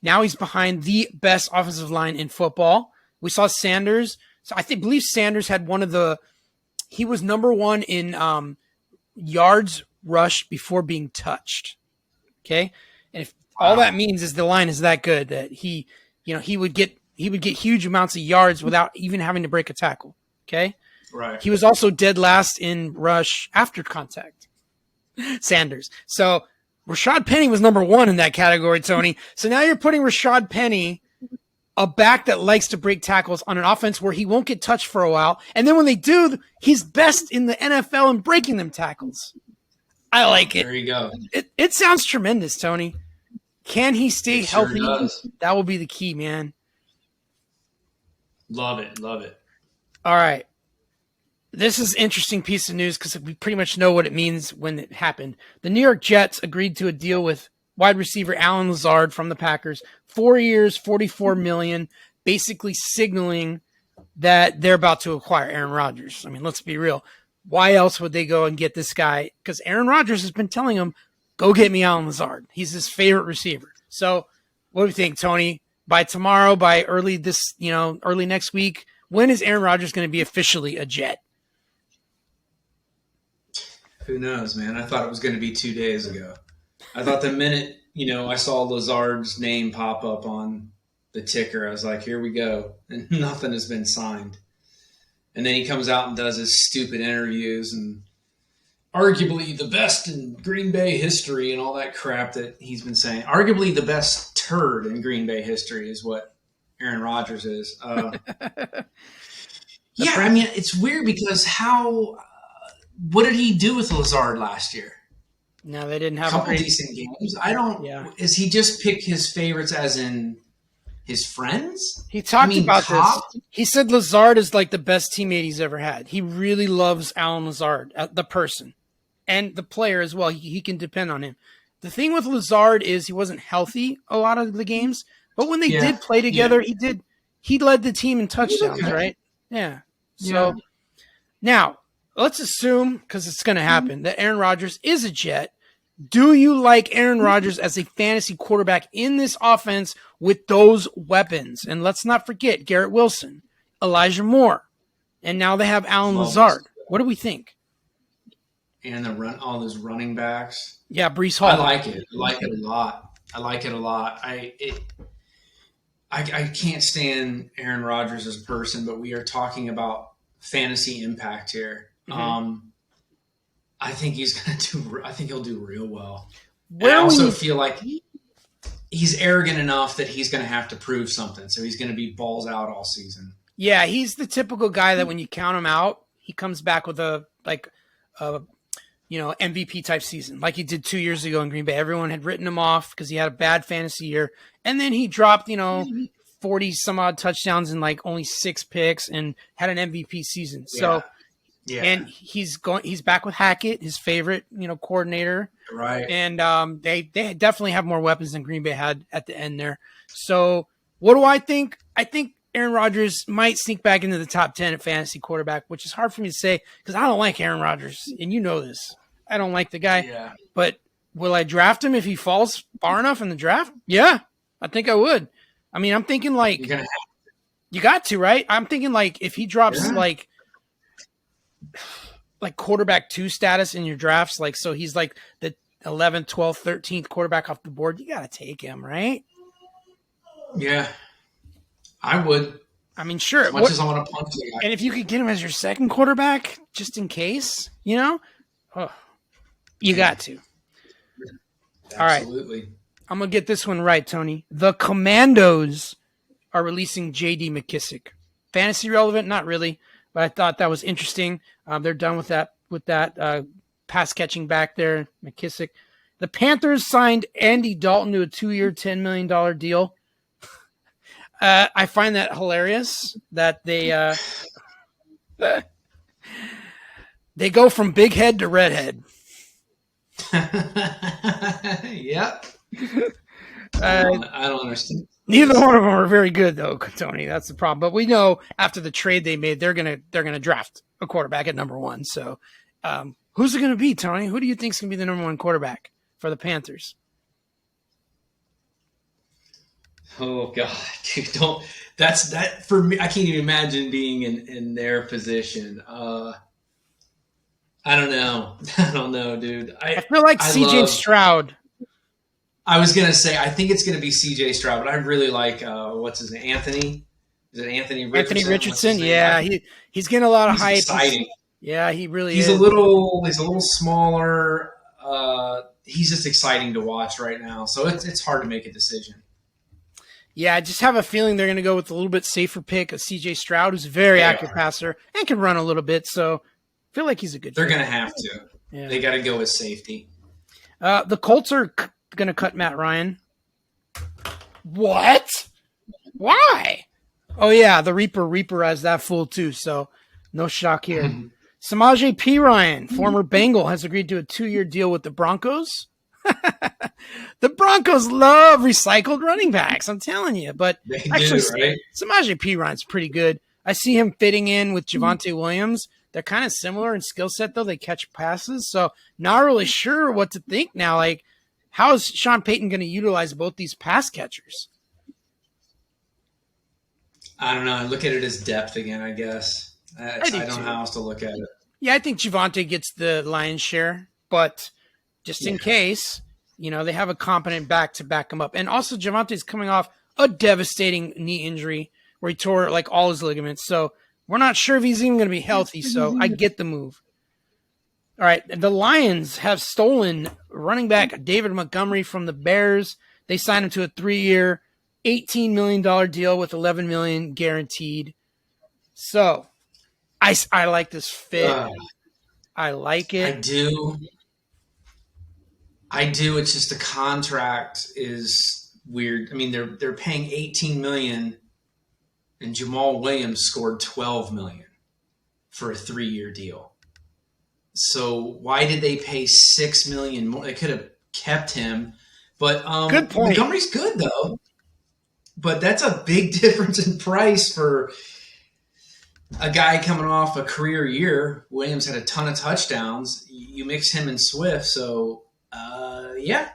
B: now he's behind the best offensive line in football. We saw Sanders. So I believe Sanders had he was number 1 in yards rushed before being touched. Okay. And if all that means is the line is that good that he would get huge amounts of yards without even having to break a tackle. Okay.
C: Right.
B: He was also dead last in rush after contact. Sanders. So Rashad Penny was number 1 in that category, Tony. So now you're putting Rashad Penny, a back that likes to break tackles, on an offense where he won't get touched for a while. And then when they do, he's best in the NFL in breaking them tackles. I like it.
C: There you go.
B: It sounds tremendous, Tony. Can he stay healthy?
C: Sure,
B: that will be the key, man.
C: Love it. Love it.
B: All right. This is an interesting piece of news because we pretty much know what it means when it happened. The New York Jets agreed to a deal with wide receiver Allen Lazard from the Packers. 4 years, $44 million, basically signaling that they're about to acquire Aaron Rodgers. I mean, let's be real. Why else would they go and get this guy? Because Aaron Rodgers has been telling him, go get me Allen Lazard. He's his favorite receiver. So what do you think, Tony? By tomorrow, by early next week, when is Aaron Rodgers going to be officially a Jet?
C: Who knows, man? I thought it was going to be 2 days ago. I thought the minute, I saw Lazard's name pop up on the ticker, I was like, here we go. And nothing has been signed. And then he comes out and does his stupid interviews and arguably the best in Green Bay history and all that crap that he's been saying. Arguably the best turd in Green Bay history is what Aaron Rodgers is. Yeah, I mean, it's weird because what did he do with Lazard last year?
B: No, they didn't have
C: a couple decent games. Is he just pick his favorites as in his friends?
B: He talked about this. He said Lazard is like the best teammate he's ever had. He really loves Allen Lazard, the person, and the player as well. He can depend on him. The thing with Lazard is he wasn't healthy a lot of the games, but when they did play together, he he led the team in touchdowns,
C: okay.
B: right? Yeah. So now let's assume, because it's going to happen, that Aaron Rodgers is a Jet. Do you like Aaron Rodgers as a fantasy quarterback in this offense with those weapons? And let's not forget Garrett Wilson, Elijah Moore, and now they have Alan Lazard. What do we think?
C: And all those running backs.
B: Yeah, Breece Hall.
C: I like it. I like it a lot. I can't stand Aaron Rodgers as a person, but we are talking about fantasy impact here. Mm-hmm. I think he'll do real well. I also feel like he's arrogant enough that he's going to have to prove something. So he's going to be balls out all season.
B: Yeah, he's the typical guy that when you count him out, he comes back with a MVP type season, like he did 2 years ago in Green Bay. Everyone had written him off because he had a bad fantasy year, and then he dropped 40 some odd touchdowns and like only 6 picks and had an MVP season. So. Yeah. And he's back with Hackett, his favorite, coordinator.
C: Right.
B: And they definitely have more weapons than Green Bay had at the end there. So what do I think? I think Aaron Rodgers might sneak back into the top 10 at fantasy quarterback, which is hard for me to say because I don't like Aaron Rodgers, and you know this. I don't like the guy. Yeah. But will I draft him if he falls far enough in the draft? Yeah, I think I would. I mean, I'm thinking like you got to, right? I'm thinking like if he drops like quarterback 2 status in your drafts, like so he's like the 11th, 12th, 13th quarterback off the board, you got to take him, right?
C: Yeah, I would.
B: I mean, sure.
C: As much as I want to punch the guy.
B: And if you could get him as your second quarterback, just in case, you got to.
C: Absolutely.
B: All right. I'm going to get this one right, Tony. The Commandos are releasing J.D. McKissick. Fantasy relevant? Not really. But I thought that was interesting. They're done with that pass catching back there, McKissick. The Panthers signed Andy Dalton to a 2-year, $10 million deal. I find that hilarious that they go from big head to redhead.
C: Yep. I don't understand.
B: Neither one of them are very good, though, Tony. That's the problem. But we know after the trade they made, they're gonna draft a quarterback at number 1. So, who's it gonna be, Tony? Who do you think is gonna be the number 1 quarterback for the Panthers?
C: Oh God, dude, don't. That's that for me. I can't even imagine being in their position. I don't know, dude. I feel
B: like CJ Stroud.
C: I was going to say, I think it's going to be CJ Stroud, but I really like, what's his name? Anthony? Is it Anthony Richardson?
B: Anthony Richardson, yeah. He's getting a lot of hype.
C: Exciting.
B: Yeah, he really
C: is.
B: He's
C: a little smaller. He's just exciting to watch right now. So it's hard to make a decision. Yeah,
B: I just have a feeling they're going to go with a little bit safer pick of CJ Stroud, who's a very accurate passer and can run a little bit. So I feel like he's a good
C: They're going to have to. Yeah. They got to go with safety.
B: The Colts are going to cut Matt Ryan. What? Why? Oh, yeah, the Reaper has that fool too, so no shock here. Samaje Perine, former Bengal, has agreed to a 2-year deal with the Broncos. The Broncos love recycled running backs, I'm telling you. But actually, right? Samaje Perine's pretty good. I see him fitting in with Javonte Williams. They're kind of similar in skill set, though. They catch passes, so not really sure what to think now. Like, how is Sean Payton going to utilize both these pass catchers?
C: I don't know. I look at it as depth again, I guess. I don't know how else to look at it.
B: Yeah, I think Javonte gets the lion's share, but just in case, they have a competent back to back him up. And also, Javonte's coming off a devastating knee injury where he tore all his ligaments. So we're not sure if he's even going to be healthy. So I get the move. All right, the Lions have stolen running back David Montgomery from the Bears. They signed him to a 3-year, $18 million deal with $11 million guaranteed. So I like this fit. I like it.
C: I do. It's just the contract is weird. I mean, they're paying $18 million, and Jamal Williams scored $12 million for a 3-year deal. So why did they pay $6 million more? They could have kept him, but
B: good point.
C: Montgomery's good though. but that's a big difference in price for a guy coming off a career year. Williams had a ton of touchdowns. You mix him and Swift, so yeah,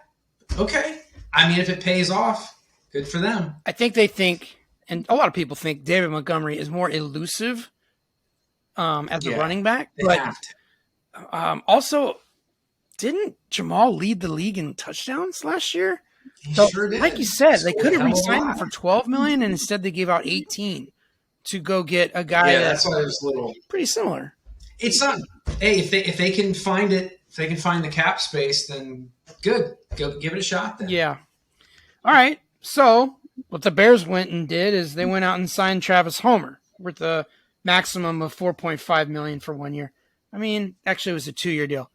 C: okay. I mean, if it pays off, good for them.
B: I think they think, and a lot of people think, David Montgomery is more elusive as a running back. But also, didn't Jamal lead the league in touchdowns last year? So,
C: sure did.
B: Like you said, they could have re-signed him for $12 million, and instead they gave out $18 to go get a guy.
C: Yeah, that's why it was little
B: pretty similar.
C: It's not. Hey, if they can find it, if they can find the cap space, then good. Go give it a shot. Then.
B: Yeah. All right. So what the Bears went and did is they went out and signed Travis Homer with a maximum of $4.5 million for 1 year. I mean, actually, it was a 2-year deal.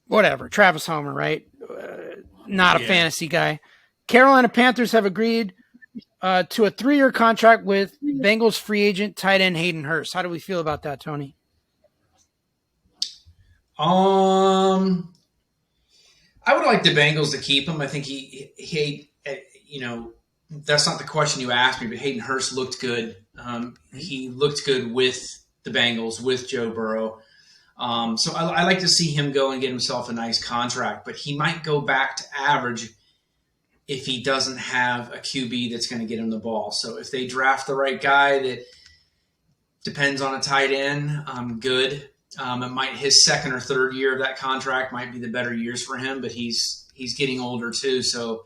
B: Whatever. Travis Homer, right? Not a fantasy guy. Carolina Panthers have agreed to a 3-year contract with Bengals free agent tight end Hayden Hurst. How do we feel about that, Tony?
C: I would like the Bengals to keep him. I think he that's not the question you asked me, but Hayden Hurst looked good. He looked good with the Bengals, with Joe Burrow. So I like to see him go and get himself a nice contract, but he might go back to average if he doesn't have a QB that's going to get him the ball. So if they draft the right guy that depends on a tight end, good. It might his second or third year of that contract might be the better years for him, but he's getting older too. So,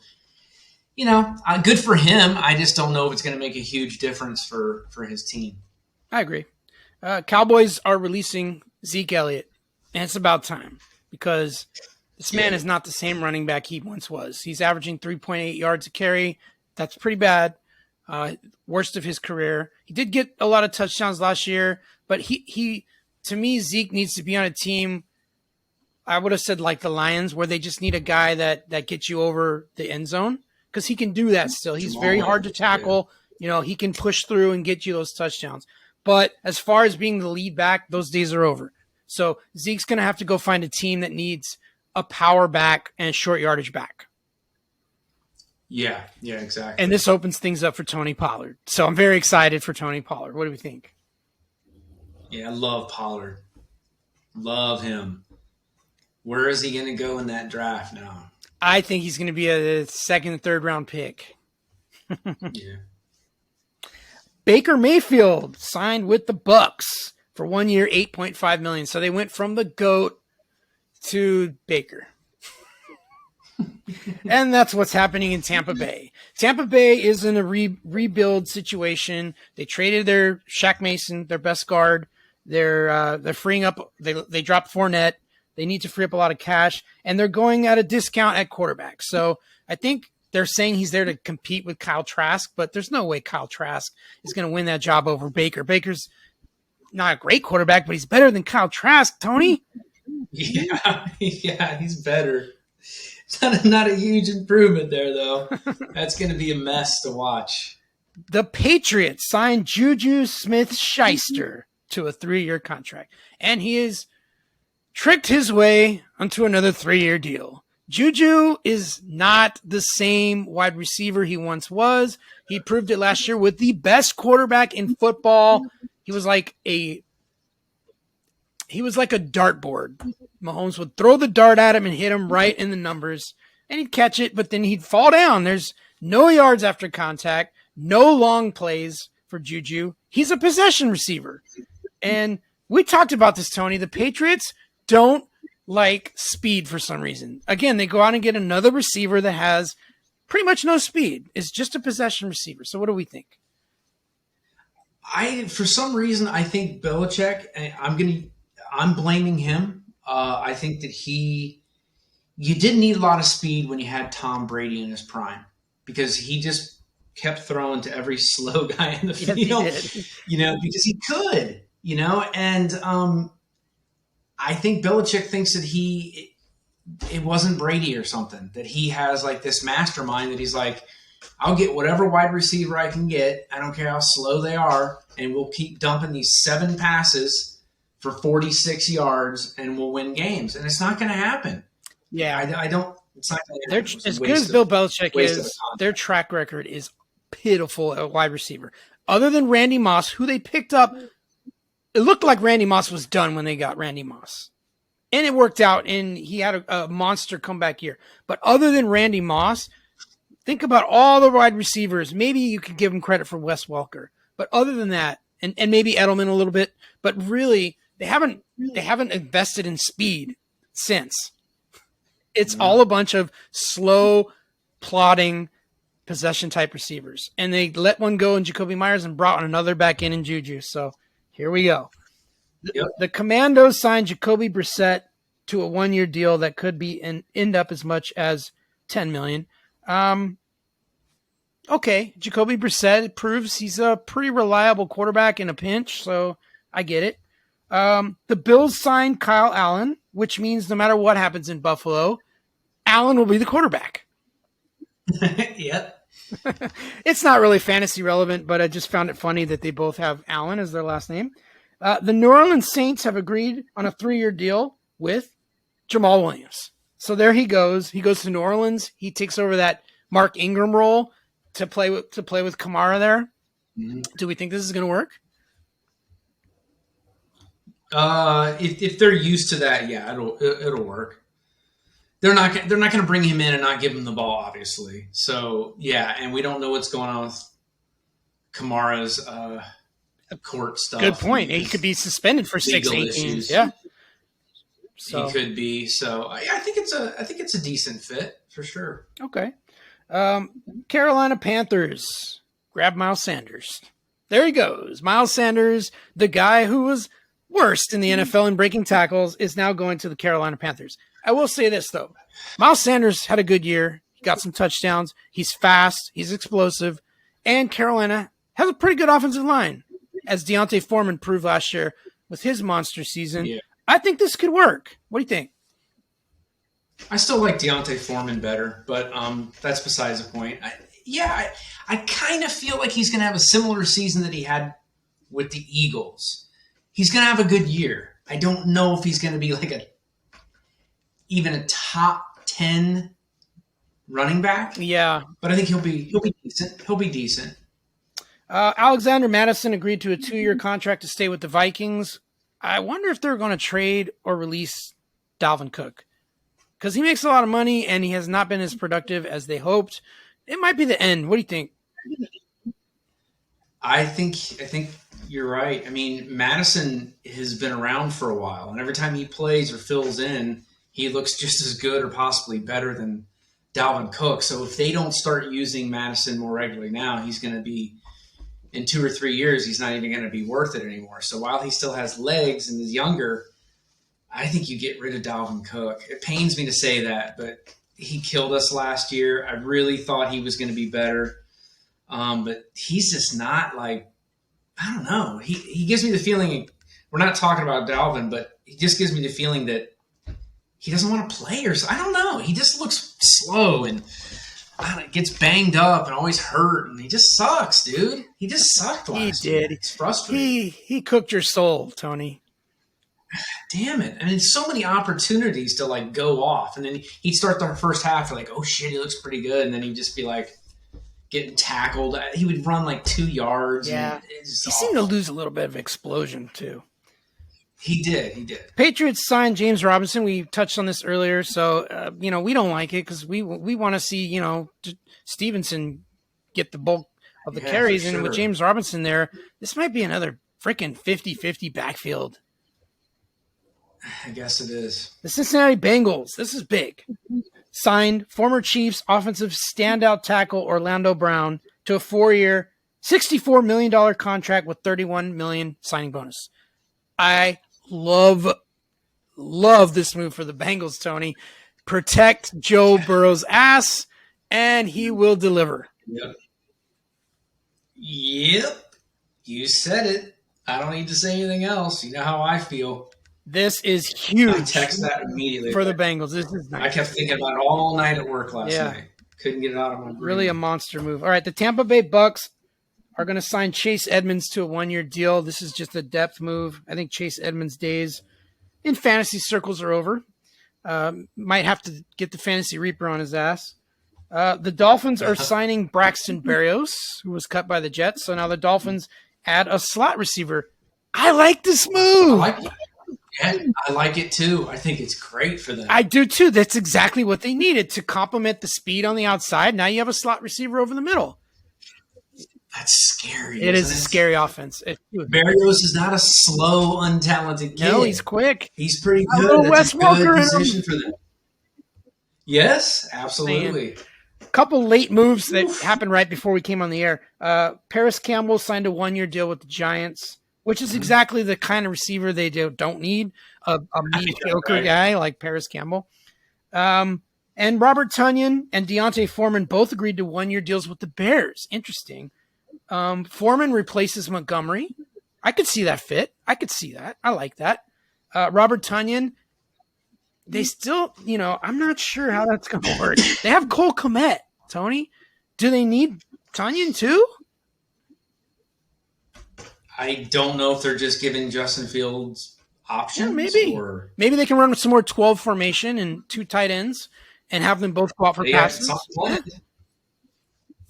C: good for him. I just don't know if it's going to make a huge difference for his team.
B: I agree. Cowboys are releasing Zeke Elliott, and it's about time because this man is not the same running back he once was. He's averaging 3.8 yards a carry. That's pretty bad. Worst of his career. He did get a lot of touchdowns last year, but he to me, Zeke needs to be on a team, I would have said like the Lions, where they just need a guy that gets you over the end zone because he can do that still. He's very hard to tackle. He can push through and get you those touchdowns. But as far as being the lead back, those days are over. So Zeke's going to have to go find a team that needs a power back and a short yardage back.
C: Yeah, exactly.
B: And this opens things up for Tony Pollard. So I'm very excited for Tony Pollard. What do we think?
C: Yeah, I love Pollard. Love him. Where is he going to go in that draft now?
B: I think he's going to be a second and third round pick.
C: Yeah.
B: Baker Mayfield signed with the Bucks for 1 year, $8.5 million. So they went from the GOAT to Baker. And that's what's happening in Tampa Bay. Tampa Bay is in a rebuild situation. They traded their Shaq Mason, their best guard. They're freeing up. They dropped Fournette. They need to free up a lot of cash, and they're going at a discount at quarterback. So I think they're saying he's there to compete with Kyle Trask, but there's no way Kyle Trask is going to win that job over Baker. Baker's not a great quarterback, but he's better than Kyle Trask, Tony.
C: Yeah, he's better. It's not a huge improvement there, though. That's going to be a mess to watch.
B: The Patriots signed Juju Smith-Schuster to a 3-year contract, and he has tricked his way onto another 3-year deal. Juju is not the same wide receiver he once was. He proved it last year with the best quarterback in football. He was like a dartboard. Mahomes would throw the dart at him and hit him right in the numbers, and he'd catch it, but then he'd fall down. There's no yards after contact, no long plays for Juju. He's a possession receiver. And we talked about this, Tony. The Patriots don't like speed for some reason. Again, they go out and get another receiver that has pretty much no speed. It's just a possession receiver. So what do we think?
C: For some reason, I think Belichick, I'm blaming him. I think that you didn't need a lot of speed when you had Tom Brady in his prime because he just kept throwing to every slow guy in the field, because he could, and I think Belichick thinks that it wasn't Brady or something, that he has like this mastermind that he's like, I'll get whatever wide receiver I can get. I don't care how slow they are. And we'll keep dumping these 7 passes for 46 yards and we'll win games. And it's not going to happen.
B: Yeah.
C: It's not going
B: They're as good as Bill Belichick is. Their track record is pitiful at wide receiver. Other than Randy Moss, who they picked up, it looked like Randy Moss was done when they got Randy Moss. And it worked out, and he had a monster comeback year. But other than Randy Moss, think about all the wide receivers. Maybe you could give him credit for Wes Welker. But other than that, and maybe Edelman a little bit, but really, they haven't invested in speed since. It's all a bunch of slow, plodding, possession-type receivers. And they let one go in Jacoby Myers and brought another back in Juju. So here we go. Yep. The Commandos signed Jacoby Brissett to a 1-year deal that could be and end up as much as $10 million. Okay, Jacoby Brissett proves he's a pretty reliable quarterback in a pinch, so I get it. The Bills signed Kyle Allen, which means no matter what happens in Buffalo, Allen will be the quarterback.
C: Yep.
B: It's not really fantasy relevant, but I just found it funny that they both have Allen as their last name. The New Orleans Saints have agreed on a 3-year deal with Jamal Williams. So there he goes. He goes to New Orleans. He takes over that Mark Ingram role to play with Kamara there. Mm-hmm. Do we think this is going to work?
C: If they're used to that, yeah, it'll work. They're not going to bring him in and not give him the ball, obviously. So yeah, and we don't know what's going on with Kamara's court stuff.
B: Good point. He could be suspended for 6-8 games. Yeah,
C: so he could be. So yeah, I think it's a decent fit for sure.
B: Okay. Carolina Panthers grab Miles Sanders. There he goes. Miles Sanders, the guy who was worst in the NFL in breaking tackles, is now going to the Carolina Panthers. I will say this, though. Miles Sanders had a good year. He got some touchdowns. He's fast. He's explosive. And Carolina has a pretty good offensive line, as Deontay Foreman proved last year with his monster season. Yeah. I think this could work. What do you think?
C: I still like Deontay Foreman better, but that's besides the point. I kind of feel like he's going to have a similar season that he had with the Eagles. He's going to have a good year. I don't know if he's going to be like even a top 10 running back.
B: Yeah,
C: but I think he'll be decent. He'll be decent.
B: Alexander Mattison agreed to a 2-year contract to stay with the Vikings. I wonder if they're going to trade or release Dalvin Cook, because he makes a lot of money and he has not been as productive as they hoped. It might be the end. What do you think?
C: I think you're right. I mean, Madison has been around for a while, and every time he plays or fills in, he looks just as good or possibly better than Dalvin Cook. So if they don't start using Madison more regularly now, he's going to be, in 2 or 3 years, he's not even going to be worth it anymore. So while he still has legs and is younger, I think you get rid of Dalvin Cook. It pains me to say that, but he killed us last year. I really thought he was going to be better. But he's just not like, I don't know. He gives me the feeling, we're not talking about Dalvin, but he just gives me the feeling that he doesn't want to play, or I don't know. He just looks slow and gets banged up and always hurt, and he just sucks, dude. He just sucked last year. It's frustrating.
B: He cooked your soul, Tony.
C: Damn it. I mean, so many opportunities to like go off, and then he'd start the first half like, oh shit, he looks pretty good, and then he'd just be like getting tackled. He would run like 2 yards.
B: Yeah. He seemed to lose a little bit of explosion too.
C: He did.
B: Patriots signed James Robinson. We touched on this earlier, so we don't like it because we want to see Stevenson get the bulk of the carries, and with James Robinson there, this might be another freaking 50-50 backfield.
C: I guess it is.
B: The Cincinnati Bengals. This is big. Signed former Chiefs offensive standout tackle Orlando Brown to a 4-year, $64 million contract with $31 million signing bonus. I love this move for the Bengals, Tony. Protect Joe Burrow's ass, and he will deliver.
C: Yep. You said it. I don't need to say anything else. You know how I feel.
B: This is huge.
C: I text that immediately
B: for the Bengals. This is nice.
C: I kept thinking about it all night at work last night. Couldn't get it out of my brain.
B: Really a monster move. All right, the Tampa Bay Bucks are going to sign Chase Edmonds to a 1-year deal. This is just a depth move. I think Chase Edmonds' days in fantasy circles are over. Might have to get the Fantasy Reaper on his ass. The Dolphins are signing Braxton Berrios, who was cut by the Jets. So now the Dolphins add a slot receiver. I like this move.
C: I like it too. I think it's great for them.
B: I do too. That's exactly what they needed to complement the speed on the outside. Now you have a slot receiver over the middle.
C: That's scary.
B: It is a scary offense.
C: Berrios is not a slow, untalented kid.
B: No, he's quick.
C: He's pretty good. That's a good position for them. Yes, absolutely.
B: A couple late moves that happened right before we came on the air. Paris Campbell signed a 1-year deal with the Giants, which is exactly the kind of receiver they don't need, a mediocre guy like Paris Campbell. And Robert Tonyan and Deontay Foreman both agreed to 1-year deals with the Bears. Interesting. Foreman replaces Montgomery. I could see that fit. I could see that. I like that. Robert Tonyan, they still, I'm not sure how that's going to work. They have Cole Kmet, Tony. Do they need Tonyan too?
C: I don't know if they're just giving Justin Fields options.
B: Maybe they can run with some more 12 formation and 2 tight ends and have them both go out for passes.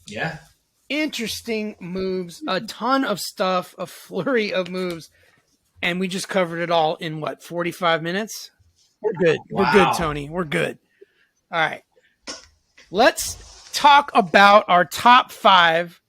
C: Yeah.
B: Interesting moves, a ton of stuff, a flurry of moves, and we just covered it all in 45 minutes? We're good. Wow. We're good, Tony. We're good. All right. Let's talk about our top 5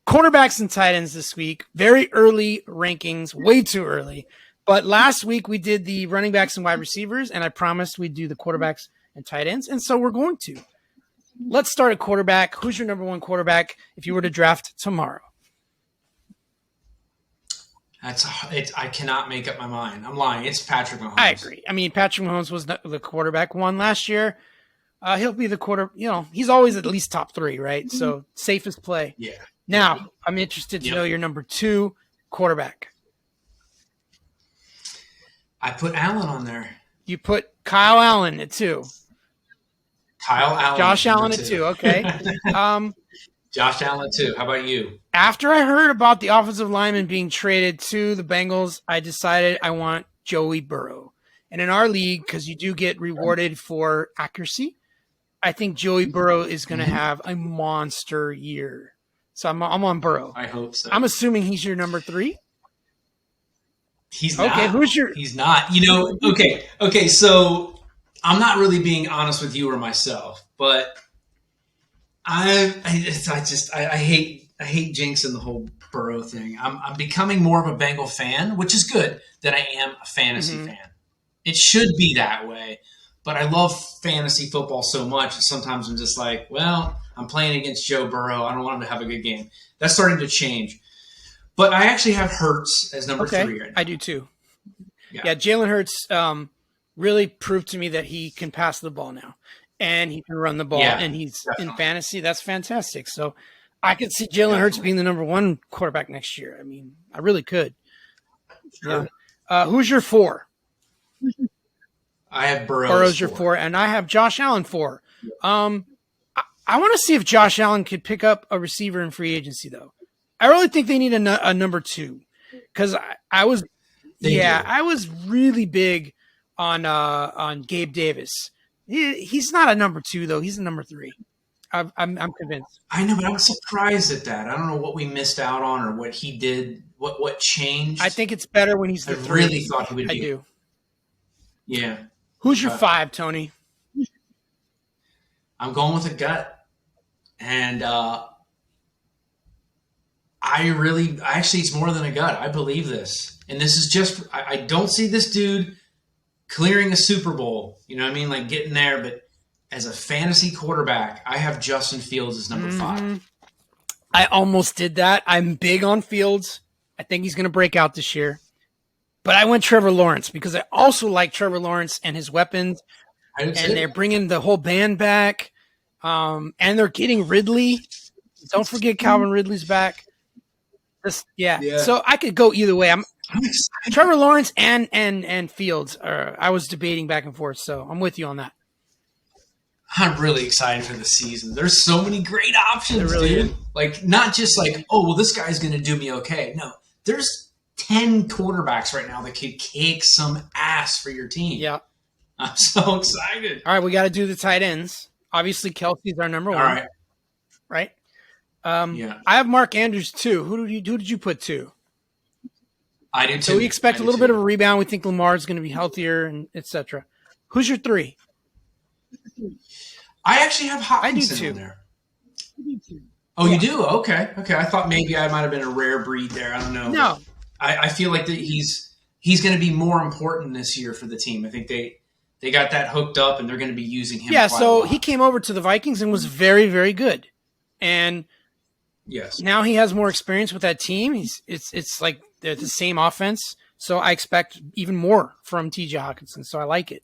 B: quarterbacks and tight ends this week. Very early rankings, way too early. But last week we did the running backs and wide receivers, and I promised we'd do the quarterbacks and tight ends, and so we're going to. Let's start at quarterback. Who's your number 1 quarterback if you were to draft tomorrow?
C: I cannot make up my mind. I'm lying. It's Patrick Mahomes.
B: I agree. I mean, Patrick Mahomes was the quarterback 1 last year. He'll be the he's always at least top 3, right? So safest play.
C: Yeah.
B: Now, I'm interested to know your number 2 quarterback.
C: I put Allen on there.
B: You put Kyle Allen at 2.
C: Kyle Allen.
B: Josh Allen at 2. Okay.
C: Josh Allen at 2. How about you?
B: After I heard about the offensive lineman being traded to the Bengals, I decided I want Joey Burrow. And in our league, because you do get rewarded for accuracy, I think Joey Burrow is going to have a monster year. So I'm on Burrow.
C: I hope so.
B: I'm assuming he's your number 3.
C: He's not.
B: Okay,
C: He's not. Okay. So I'm not really being honest with you or myself, but I hate jinxing the whole Burrow thing. I'm becoming more of a Bengal fan, which is good that I am a fantasy fan. It should be that way, but I love fantasy football so much that sometimes I'm just like, well, I'm playing against Joe Burrow. I don't want him to have a good game. That's starting to change. But I actually have Hurts as number 3 right now.
B: I do too. Yeah, Jalen Hurts really proved to me that he can pass the ball now. And he can run the ball. Yeah, and he's definitely. In fantasy. That's fantastic. So I could see Jalen Hurts being the number 1 quarterback next year. I mean, I really could.
C: Sure.
B: Yeah. Who's your 4?
C: I have Burrow.
B: Burrow's your 4. And I have Josh Allen 4. I want to see if Josh Allen could pick up a receiver in free agency, though. I really think they need a number 2 because I was really big on Gabe Davis. He's not a number 2 though. He's a number 3. I'm convinced.
C: I know, but I'm surprised at that. I don't know what we missed out on or what he did. What changed?
B: I think it's better when he's the 3.
C: I really thought he would be.
B: I do.
C: Yeah.
B: Who's your 5, Tony?
C: I'm going with a gut, and actually, it's more than a gut. I believe this. And this is just, I don't see this dude clearing a Super Bowl. You know what I mean? Like getting there. But as a fantasy quarterback, I have Justin Fields as number 5.
B: I almost did that. I'm big on Fields. I think he's going to break out this year. But I went Trevor Lawrence because I also like Trevor Lawrence and his weapons. And they're bringing the whole band back. And they're getting Ridley. Don't forget Calvin Ridley's back. Yeah. So I could go either way. I'm Trevor Lawrence and Fields. I was debating back and forth, so I'm with you on that.
C: I'm really excited for the season. There's so many great options,
B: really
C: dude. Like not just like, oh well, this guy's going to do me okay. No, there's 10 quarterbacks right now that could kick some ass for your team.
B: Yeah.
C: I'm so excited.
B: All right, we got to do the tight ends. Obviously, Kelsey's our number one.
C: All right.
B: Right?
C: Yeah.
B: I have Mark Andrews too. Who did you put two?
C: I do too.
B: So we expect a little bit of a rebound. We think Lamar's going to be healthier and etc. Who's your three?
C: I actually have Hopkinson in there. Oh, you do? Okay. I thought maybe I might have been a rare breed there. I don't know.
B: No.
C: I feel like that he's going to be more important this year for the team. I think they got that hooked up, and they're going to be using him.
B: Yeah, so he came over to the Vikings and was very, very good. And
C: yes,
B: now he has more experience with that team. It's like they're the same offense. So I expect even more from TJ Hawkinson. So I like it.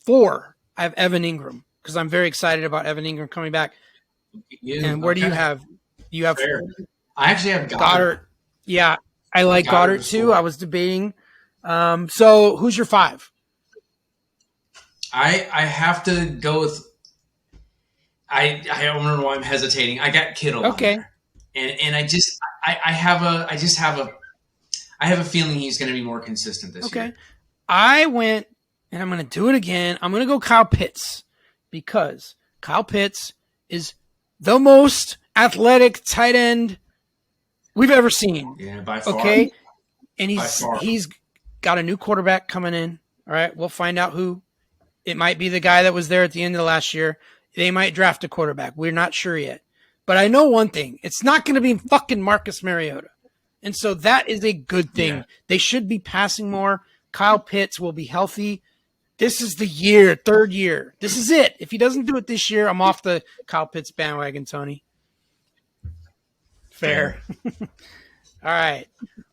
B: 4, I have Evan Ingram because I'm very excited about Evan Ingram coming back. And where do you have? You have.
C: Fair. I actually have
B: Goddard. Yeah, I like Goddard too. I was debating. So who's your 5?
C: I have to go with. I don't know why I'm hesitating. I got Kittle.
B: Okay.
C: And I have a feeling he's going to be more consistent this year.
B: Okay. I went, and I'm going to do it again. I'm going to go Kyle Pitts because Kyle Pitts is the most athletic tight end we've ever seen.
C: Yeah, by far.
B: Okay. And he's got a new quarterback coming in. All right. We'll find out who. It might be the guy that was there at the end of the last year. They might draft a quarterback. We're not sure yet. But I know one thing. It's not going to be fucking Marcus Mariota. And so that is a good thing. Yeah. They should be passing more. Kyle Pitts will be healthy. This is the year, 3rd year. This is it. If he doesn't do it this year, I'm off the Kyle Pitts bandwagon, Tony. Fair. All right.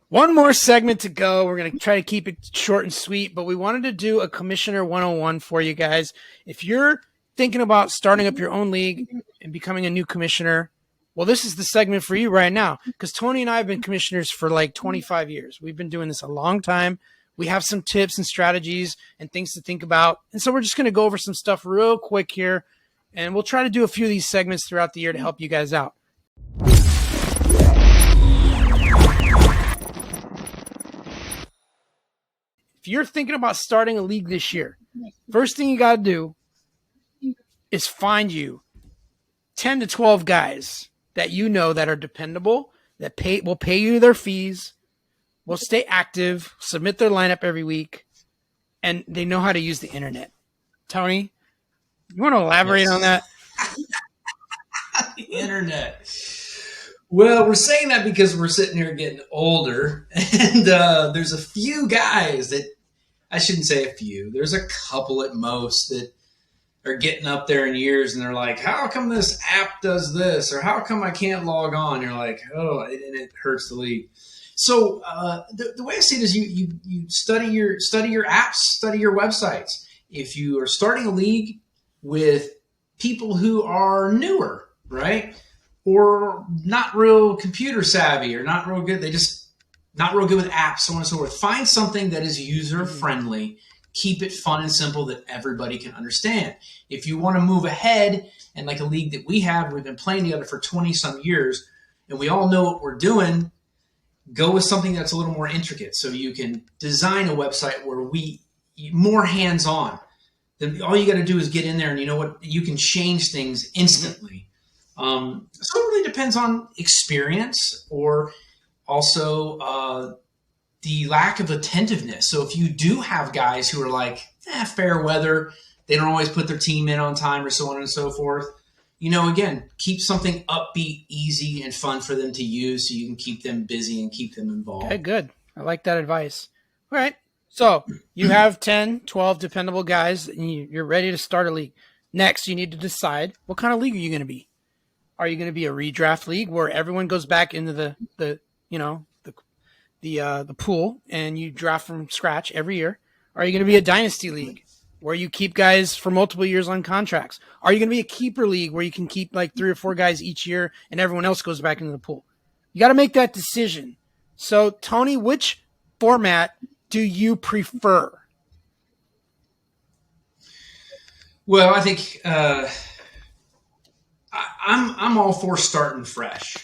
B: One more segment to go. We're going to try to keep it short and sweet, but we wanted to do a Commissioner 101 for you guys. If you're thinking about starting up your own league and becoming a new commissioner, well, this is the segment for you right now because Tony and I have been commissioners for like 25 years. We've been doing this a long time. We have some tips and strategies and things to think about. And so we're just going to go over some stuff real quick here, and we'll try to do a few of these segments throughout the year to help you guys out. If you're thinking about starting a league this year, first thing you got to do is find you 10 to 12 guys that you know that are dependable, that will pay you their fees, will stay active, submit their lineup every week, and they know how to use the internet. Tony, you want to elaborate on that?
C: The internet. Well, we're saying that because we're sitting here getting older, and there's a few guys that, I shouldn't say a few, there's a couple at most that are getting up there in years, and they're like, how come this app does this? Or how come I can't log on? You're like, oh, and it hurts the league. So the way I see it is you study your apps, study your websites. If you are starting a league with people who are newer, right? Or not real computer savvy or not real good. They just not real good with apps, so on and so forth. Find something that is user friendly. Keep it fun and simple that everybody can understand. If you want to move ahead, and like a league that we have, we've been playing together for 20 some years, and we all know what we're doing, go with something that's a little more intricate. So you can design a website where more hands-on. Then all you got to do is get in there, and you know what? You can change things instantly. So it really depends on experience or also the lack of attentiveness. So if you do have guys who are like, fair weather, they don't always put their team in on time or so on and so forth, again, keep something upbeat, easy, and fun for them to use so you can keep them busy and keep them involved.
B: Okay, good. I like that advice. All right. So you have 10, 12 dependable guys, and you're ready to start a league. Next, you need to decide what kind of league are you going to be. Are you going to be a redraft league where everyone goes back into the pool and you draft from scratch every year? Are you going to be a dynasty league where you keep guys for multiple years on contracts? Are you going to be a keeper league where you can keep like 3 or 4 guys each year and everyone else goes back into the pool? You got to make that decision. So, Tony, which format do you prefer?
C: Well, I think I'm all for starting fresh.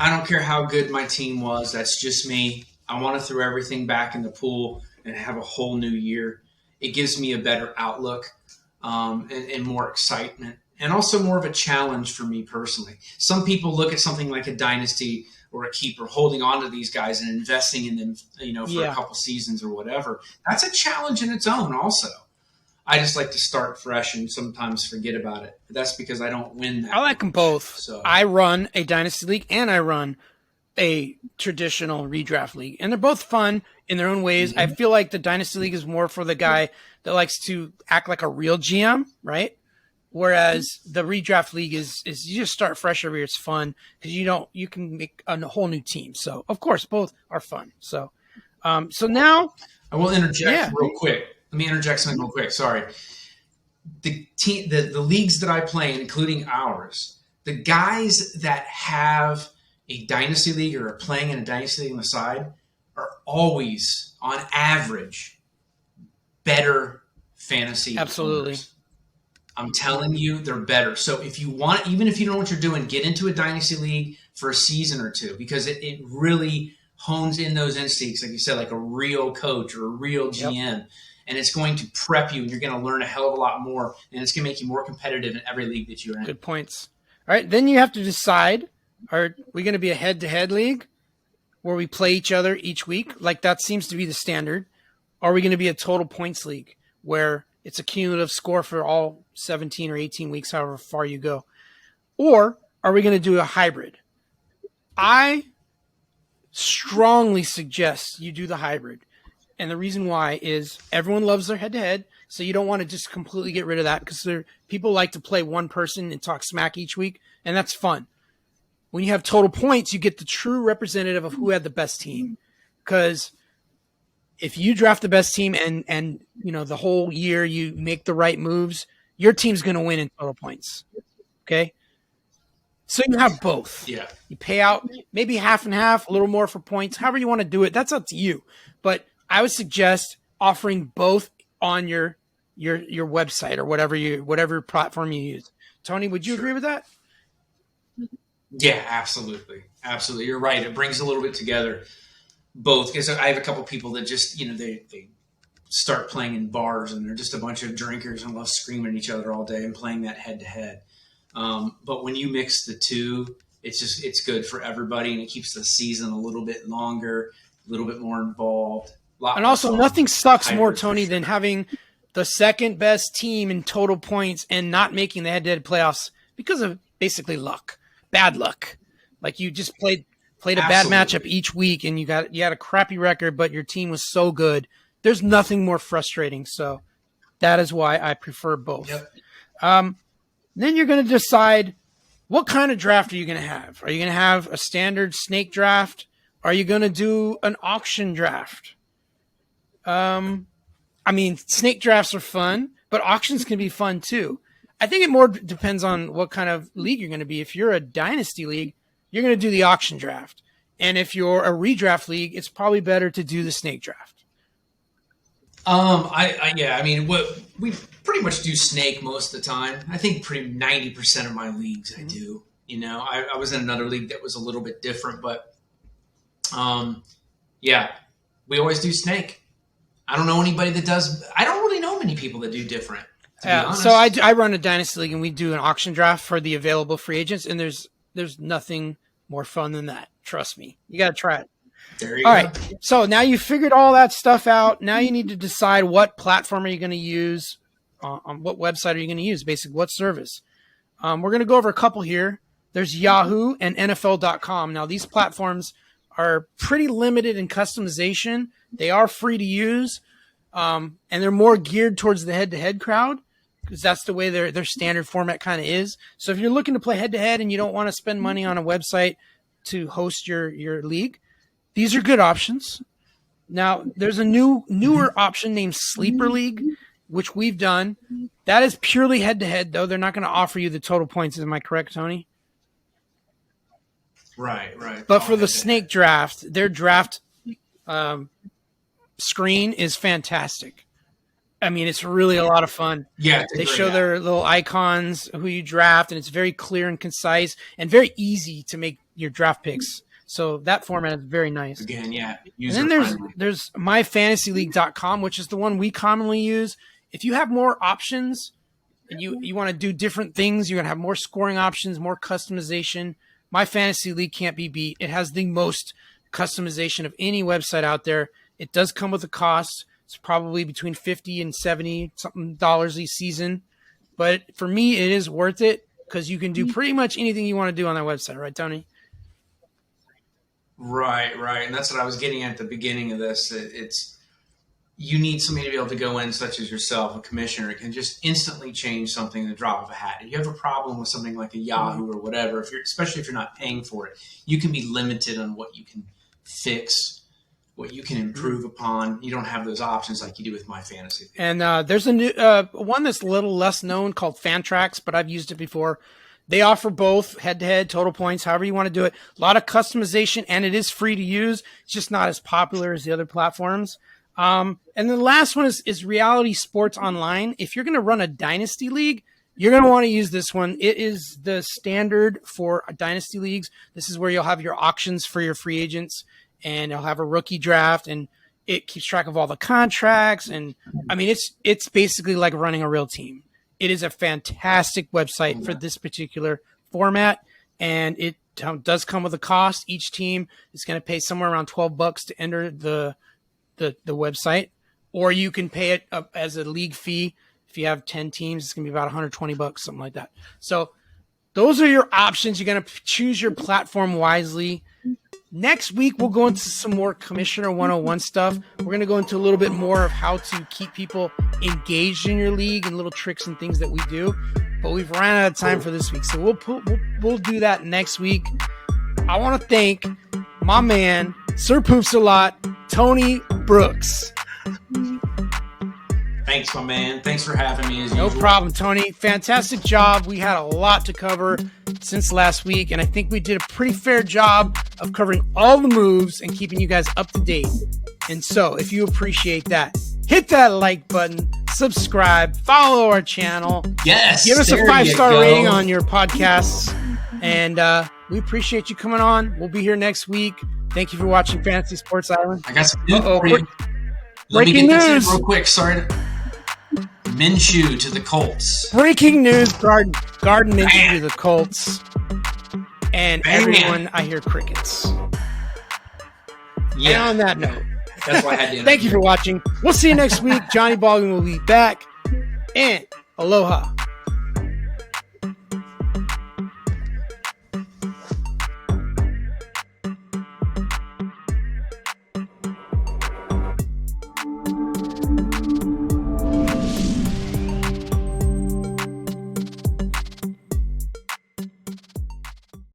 C: I don't care how good my team was. That's just me. I want to throw everything back in the pool and have a whole new year. It gives me a better outlook and more excitement, and also more of a challenge for me personally. Some people look at something like a dynasty or a keeper, holding on to these guys and investing in them, for a couple seasons or whatever. That's a challenge in its own also. I just like to start fresh and sometimes forget about it. But that's because I don't win that.
B: I like them both. So I run a dynasty league and I run a traditional redraft league, and they're both fun in their own ways. I feel like the dynasty league is more for the guy that likes to act like a real GM, right? Whereas the redraft league is you just start fresh every year. It's fun because you can make a whole new team. So of course both are fun. So now
C: I will interject real quick. Let me interject something real quick. Sorry. The leagues that I play, including ours, the guys that have a dynasty league or are playing in a dynasty league on the side are always, on average, better fantasy.
B: Absolutely.
C: Owners. I'm telling you, they're better. So if you want, even if you don't know what you're doing, get into a dynasty league for a season or two, because it really hones in those instincts, like you said, like a real coach or a real GM. Yep. And it's going to prep you, and you're going to learn a hell of a lot more, and it's going to make you more competitive in every league that you're in.
B: Good points. All right, then you have to decide, are we going to be a head-to-head league where we play each other each week? Like that seems to be the standard. Are we going to be a total points league where it's a cumulative score for all 17 or 18 weeks, however far you go? Or are we going to do a hybrid? I strongly suggest you do the hybrid. And the reason why is everyone loves their head-to-head, so you don't want to just completely get rid of that, because people like to play one person and talk smack each week, and that's fun. When you have total points, you get the true representative of who had the best team. Because if you draft the best team and the whole year you make the right moves, your team's going to win in total points. Okay? So you have both.
C: Yeah.
B: You pay out maybe half and half, a little more for points, however you want to do it. That's up to you. But I would suggest offering both on your website or whatever platform you use. Tony, would you agree with that?
C: Yeah, absolutely. Absolutely. You're right. It brings a little bit together both, because I have a couple people that just, they start playing in bars and they're just a bunch of drinkers and love screaming at each other all day and playing that head to head. But when you mix the two, it's good for everybody, and it keeps the season a little bit longer, a little bit more involved.
B: And also, nothing sucks more, Tony, than having the second best team in total points and not making the head-to-head playoffs because of basically luck, bad luck. Like you just played a bad matchup each week, and you had a crappy record, but your team was so good. There's nothing more frustrating. So that is why I prefer both. Yep. Then you're going to decide, what kind of draft are you going to have? Are you going to have a standard snake draft? Are you going to do an auction draft? Snake drafts are fun, but auctions can be fun too. I think it more depends on what kind of league you're going to be. If you're a dynasty league, you're going to do the auction draft. And if you're a redraft league, it's probably better to do the snake draft.
C: We pretty much do snake most of the time. I think 90% of my leagues I do. I was in another league that was a little bit different, but we always do snake. I don't know anybody that does. I don't really know many people that do different.
B: So I run a dynasty league, and we do an auction draft for the available free agents, and there's nothing more fun than that. Trust me. You got to try it.
C: There you go.
B: All right. So now you figured all that stuff out. Now you need to decide what platform are you going to use, on what website are you going to use, basically what service. We're going to go over a couple here. There's Yahoo and NFL.com. Now these platforms are pretty limited in customization. They are free to use, and they're more geared towards the head-to-head crowd, because that's the way their standard format kind of is. So if you're looking to play head-to-head and you don't want to spend money on a website to host your league, these are good options. Now, there's a newer option named Sleeper League, which we've done. That is purely head-to-head, though. They're not going to offer you the total points. Am I correct, Tony?
C: Right.
B: But for the snake draft, their draft screen is fantastic. I mean, it's really a lot of fun.
C: Yeah,
B: they show their little icons, who you draft, and it's very clear and concise and very easy to make your draft picks. So that format is very nice.
C: Again, yeah.
B: And then there's myfantasyleague.com, which is the one we commonly use. If you have more options and you want to do different things, you're going to have more scoring options, more customization. My Fantasy League can't be beat. It has the most customization of any website out there. It does come with a cost. It's probably between $50 and $70 something a season. But for me, it is worth it because you can do pretty much anything you want to do on that website. Right, Tony?
C: Right. And that's what I was getting at the beginning of this. It's you need somebody to be able to go in, such as yourself, a commissioner, can just instantly change something in the drop of a hat. If you have a problem with something like a Yahoo or whatever, especially if you're not paying for it, you can be limited on what you can fix, what you can improve upon. You don't have those options like you do with My Fantasy.
B: And there's a new one that's a little less known called Fantrax, but I've used it before. They offer both head-to-head, total points, however you want to do it. A lot of customization, and it is free to use. It's just not as popular as the other platforms. And the last one is Reality Sports Online. If you're going to run a Dynasty League, you're going to want to use this one. It is the standard for Dynasty Leagues. This is where you'll have your auctions for your free agents, and you'll have a rookie draft, and it keeps track of all the contracts. And I mean, it's basically like running a real team. It is a fantastic website for this particular format, and it does come with a cost. Each team is going to pay somewhere around $12 to enter the website, or you can pay it up as a league fee. If you have 10 teams, it's going to be about $120, something like that. So those are your options. You're going to choose your platform wisely. Next week, we'll go into some more Commissioner 101 stuff. We're going to go into a little bit more of how to keep people engaged in your league and little tricks and things that we do. But we've ran out of time for this week, so we'll do that next week. I want to thank my man, Sir Poops a lot, Tony Brooks.
C: Thanks, my man. Thanks for having me.
B: No problem, Tony. Fantastic job. We had a lot to cover since last week, and I think we did a pretty fair job of covering all the moves and keeping you guys up to date. And so, if you appreciate that, hit that like button, subscribe, follow our channel.
C: Yes.
B: Give us a 5-star rating on your podcasts. And we appreciate you coming on. We'll be here next week. Thank you for watching Fantasy Sports Island.
C: I got some news for you. Let me get this in real quick. Sorry. Minshew to the Colts.
B: Breaking news, Garden Minshew to the Colts. And everyone, I hear crickets.
C: Yeah.
B: And on that note,
C: that's why I had to
B: thank you for watching. We'll see you next week. Johnny Baldwin will be back. And aloha.